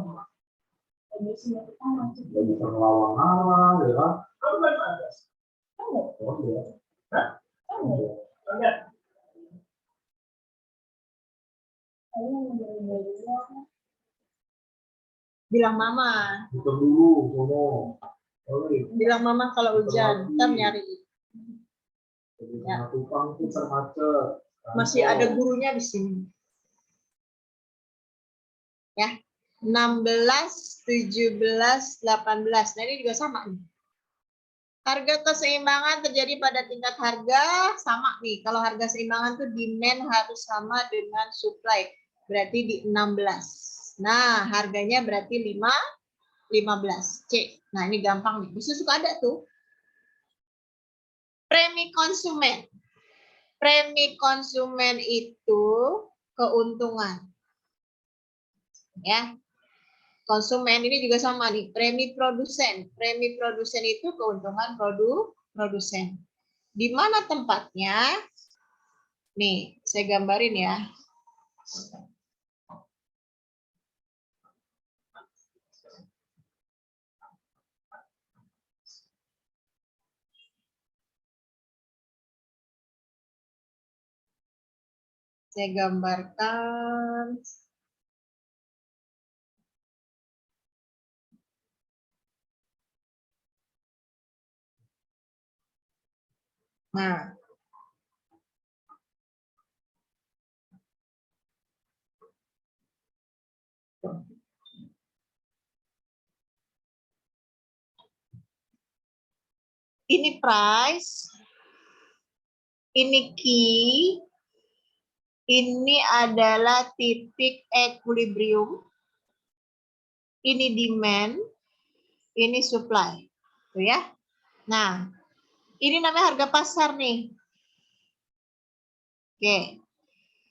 Biasanya kita masih Nggak bisa ngelawan arah, ya kan? enggak. Oh iya. Enggak. Bilang mama. Muter dulu, sono. Oh, iya. Bilang mama kalau hujan. Ntar nyari. Ya. Tukang tuh termacet. Masih ada gurunya di sini. Ya. 16, 17, 18. Nah, ini juga sama nih. Harga keseimbangan terjadi pada tingkat harga sama nih. Kalau harga seimbangan tuh demand harus sama dengan supply. Berarti di 16. Nah, harganya berarti 15. C. Nah, ini gampang nih. Bisa suka ada tuh. Premi konsumen. Premi konsumen itu keuntungan. Ya. Konsumen ini juga sama nih, premi produsen. Premi produsen itu keuntungan produsen. Di mana tempatnya? Nih, saya gambarin ya. Saya gambarkan. Nah, ini price, ini key, ini adalah titik equilibrium, ini demand, ini supply, tuh ya. Nah, ini namanya harga pasar nih. Oke,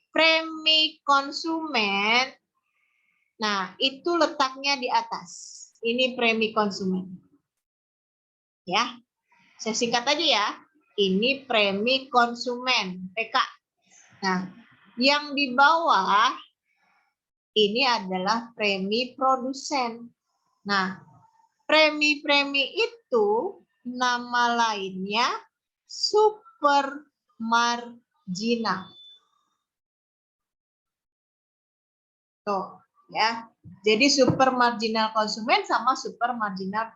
premi konsumen. Nah, itu letaknya di atas. Ini premi konsumen. Ya, saya singkat aja ya. Ini premi konsumen, PK. Nah, yang di bawah ini adalah premi produsen. Nah, premi-premi itu nama lainnya super marginal. Tuh, Ya. Jadi super marginal konsumen sama super marginal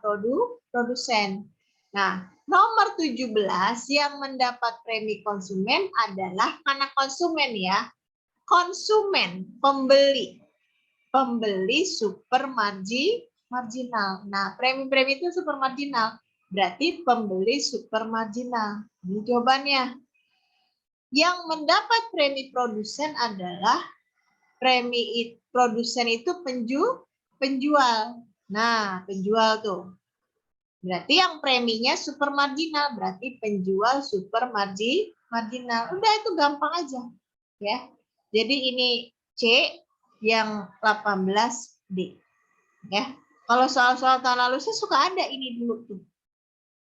produsen. Nah, nomor 17 yang mendapat premi konsumen adalah anak konsumen ya. Konsumen, pembeli. Pembeli super marginal. Nah, premi-premi itu super marginal. Berarti pembeli super marginal. Ini jawabannya. Yang mendapat premi produsen adalah premi produsen itu penjual. Nah, penjual tuh. Berarti yang preminya super marginal, berarti penjual super marginal. Udah itu gampang aja, ya. Jadi ini C yang 18D. Ya. Kalau soal-soal tahun lalu saya suka ada ini dulu tuh.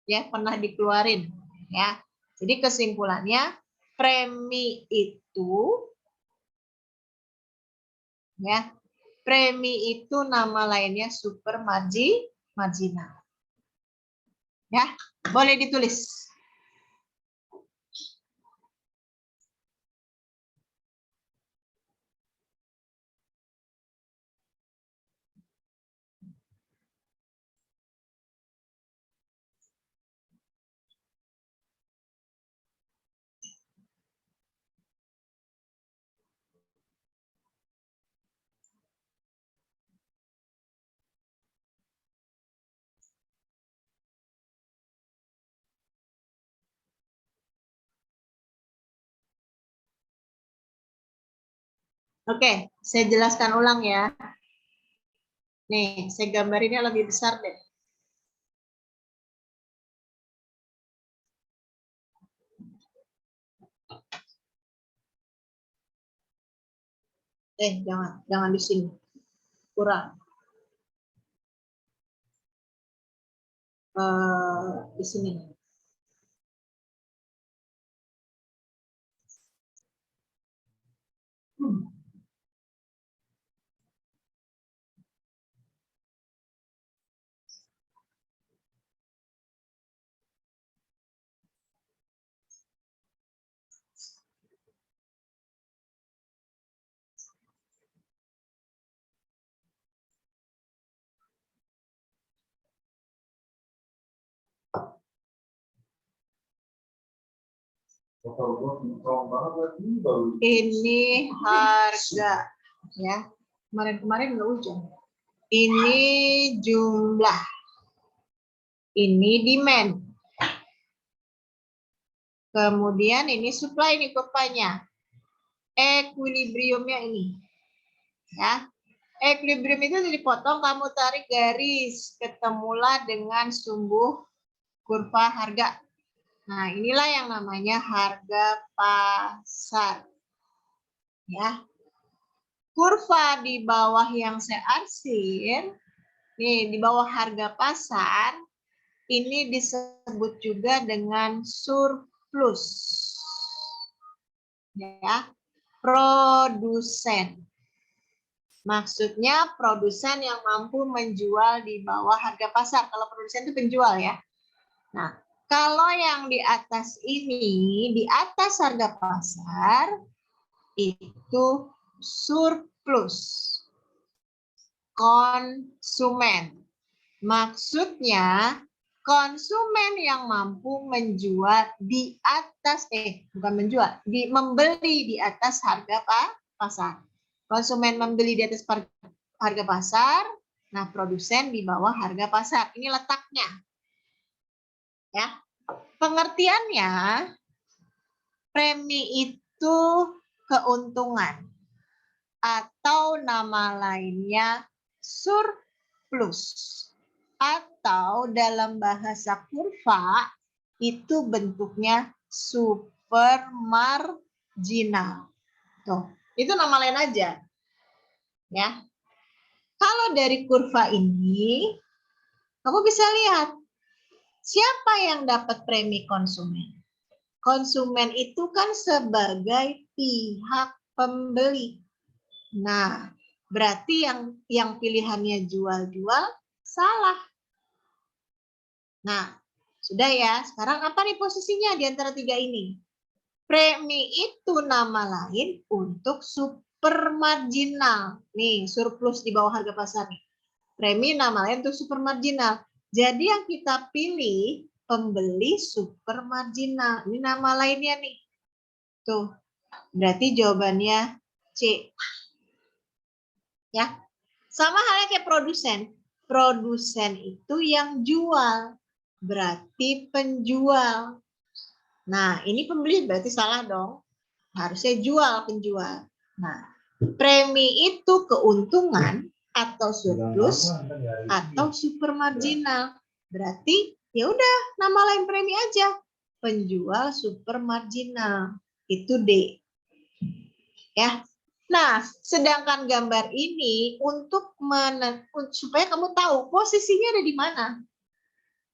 Ya, pernah dikeluarin, ya. Jadi kesimpulannya premi itu ya, premi itu nama lainnya super marginal. Ya, boleh ditulis. Oke, saya jelaskan ulang ya. Nih, saya gambarinnya lebih besar deh. Jangan di sini. Kurang. Di sini. Ini harga, ya. Kemarin nggak hujan. Ini jumlah. Ini demand. Kemudian ini supply, ini kurvanya. Equilibriumnya ini. Ya. Equilibrium itu dipotong, kamu tarik garis, ketemulah dengan sumbu kurva harga. Nah, inilah yang namanya harga pasar. Ya. Kurva di bawah yang saya arsir, nih di bawah harga pasar, ini disebut juga dengan surplus. Ya. Produsen. Maksudnya produsen yang mampu menjual di bawah harga pasar. Kalau produsen itu penjual ya. Nah, kalau yang di atas ini, di atas harga pasar, itu surplus konsumen. Maksudnya konsumen yang mampu menjual di atas, membeli di atas harga pasar. Konsumen membeli di atas harga pasar, nah produsen di bawah harga pasar. Ini letaknya. Ya. Pengertiannya, premi itu keuntungan atau nama lainnya surplus. Atau dalam bahasa kurva itu bentuknya super marginal. Tuh. Itu nama lain aja. Ya. Kalau dari kurva ini, kamu bisa lihat siapa yang dapat premi konsumen. Konsumen itu kan sebagai pihak pembeli. Nah, berarti yang pilihannya jual-jual salah. Nah, sudah ya. Sekarang apa nih posisinya di antara tiga ini? Premi itu nama lain untuk supermarginal. Nih, surplus di bawah harga pasar nih. Premi nama lain untuk supermarginal. Jadi yang kita pilih pembeli supermarginal. Ini nama lainnya nih. Tuh. Berarti jawabannya C. Ya. Sama halnya kayak produsen. Produsen itu yang jual. Berarti penjual. Nah, ini pembeli berarti salah dong. Harusnya jual penjual. Nah, premi itu keuntungan atau surplus atau supermarginal. Berarti ya udah nama lain premi aja. Penjual supermarginal. Itu D. Ya. Nah, sedangkan gambar ini untuk supaya kamu tahu posisinya ada di mana.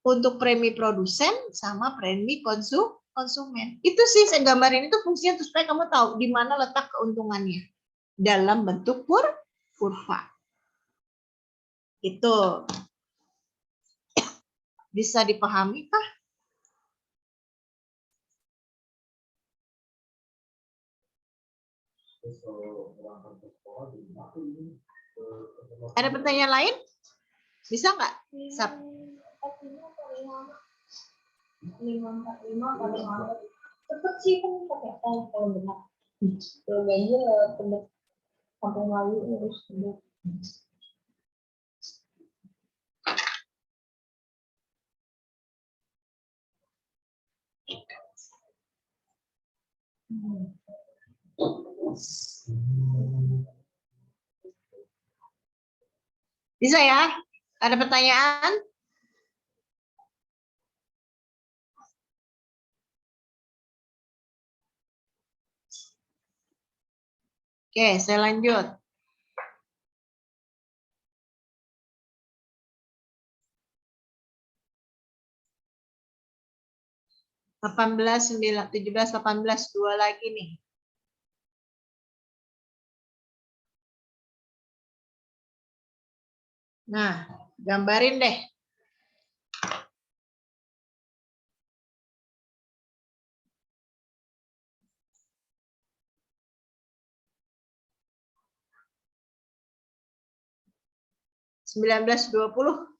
Untuk premi produsen sama premi konsumen. Itu sih saya gambarin itu fungsinya supaya kamu tahu di mana letak keuntungannya dalam bentuk kurva. Itu bisa dipahami kah? Ada pertanyaan lain? Bisa nggak? Sap. 545 kali 5 cepet sih kan pakai kalau benar. Kalau ganjil tebak kampung Melayu harus tebak. Bisa ya? Ada pertanyaan? Oke, saya lanjut. Delapan belas, 17, 18, 2 lagi nih. Nah, gambarin deh. Sembilan belas, 20.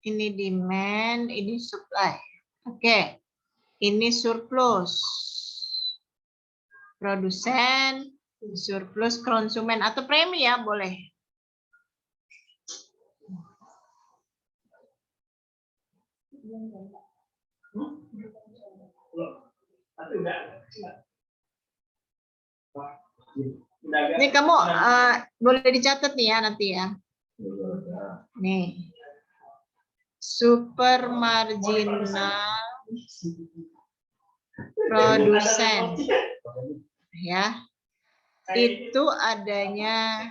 Ini demand, ini supply. Oke, ini surplus. Produsen, surplus konsumen atau premi ya, boleh. Ini kamu boleh dicatat nih ya nanti ya. Nih. Supermarginal produsen. Ya. Itu adanya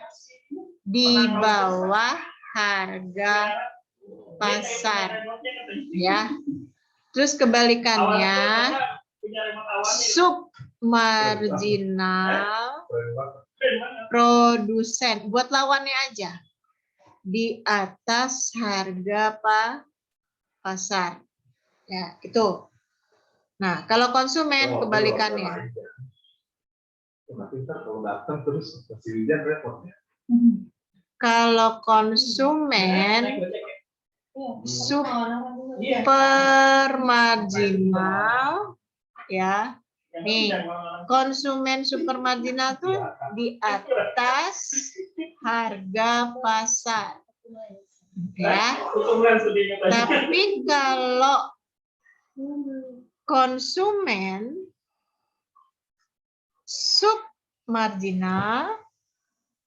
di bawah harga pasar. Ya. Terus kebalikannya submarginal produsen. Buat lawannya aja. Di atas harga pasar. Ya, itu. Nah, kalau konsumen kebalikannya. Kalau konsumen supermarginal ya. Nih, konsumen supermarginal tuh di atas harga pasar. Ya. Konsumen sedihnya tadi. Tapi kalau konsumen submarginal,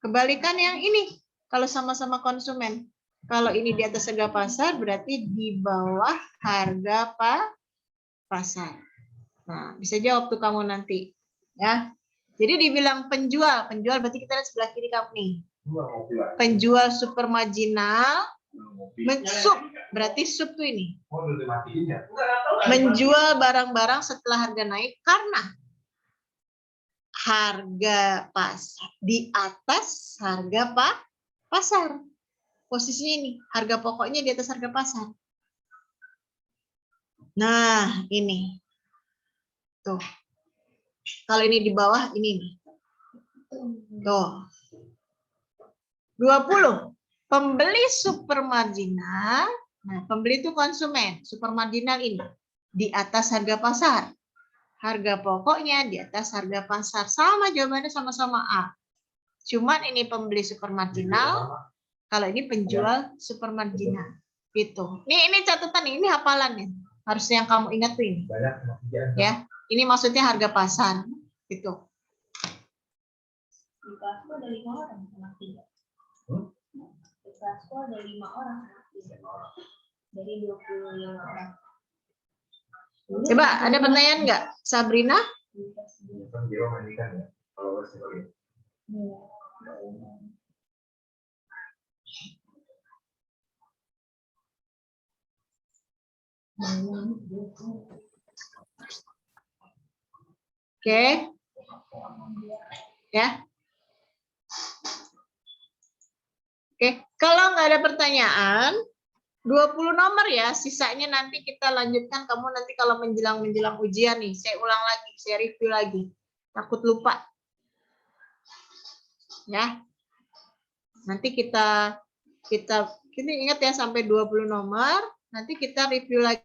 kebalikan yang ini. Kalau sama-sama konsumen, kalau ini di atas harga pasar berarti di bawah harga pasar. Nah, bisa jawab tuh kamu nanti, ya. Jadi dibilang penjual berarti kita lihat sebelah kiri kamu nih. Penjual supermarginal, sub berarti sub tuh ini. Menjual barang-barang setelah harga naik karena harga pasar di atas harga pasar. Posisinya ini, harga pokoknya di atas harga pasar. Nah, ini. Tuh. Kalau ini di bawah, ini nih. Tuh. 20. Pembeli supermarginal. Nah, pembeli itu konsumen. Supermarginal ini. Di atas harga pasar. Harga pokoknya di atas harga pasar. Sama jawabannya sama-sama A. Cuman ini pembeli supermarginal. Kalau ini penjual supermarginal. Gitu. Ini catatan ini hafalannya. Harus yang kamu ingat tuh ini. Ya. Ini maksudnya harga pasar. Gitu. Di kelasku ada 5 orang sama 3. Di kelasku ada 5 orang sama 3. Dari 25 orang. Coba ada pertanyaan nggak, Sabrina? Oke. Ya. Oke, kalau nggak ada pertanyaan, 20 nomor ya, sisanya nanti kita lanjutkan. Kamu nanti kalau menjelang ujian nih, saya ulang lagi, saya review lagi. Takut lupa. Ya. Nanti kita ingat ya sampai 20 nomor, nanti kita review lagi.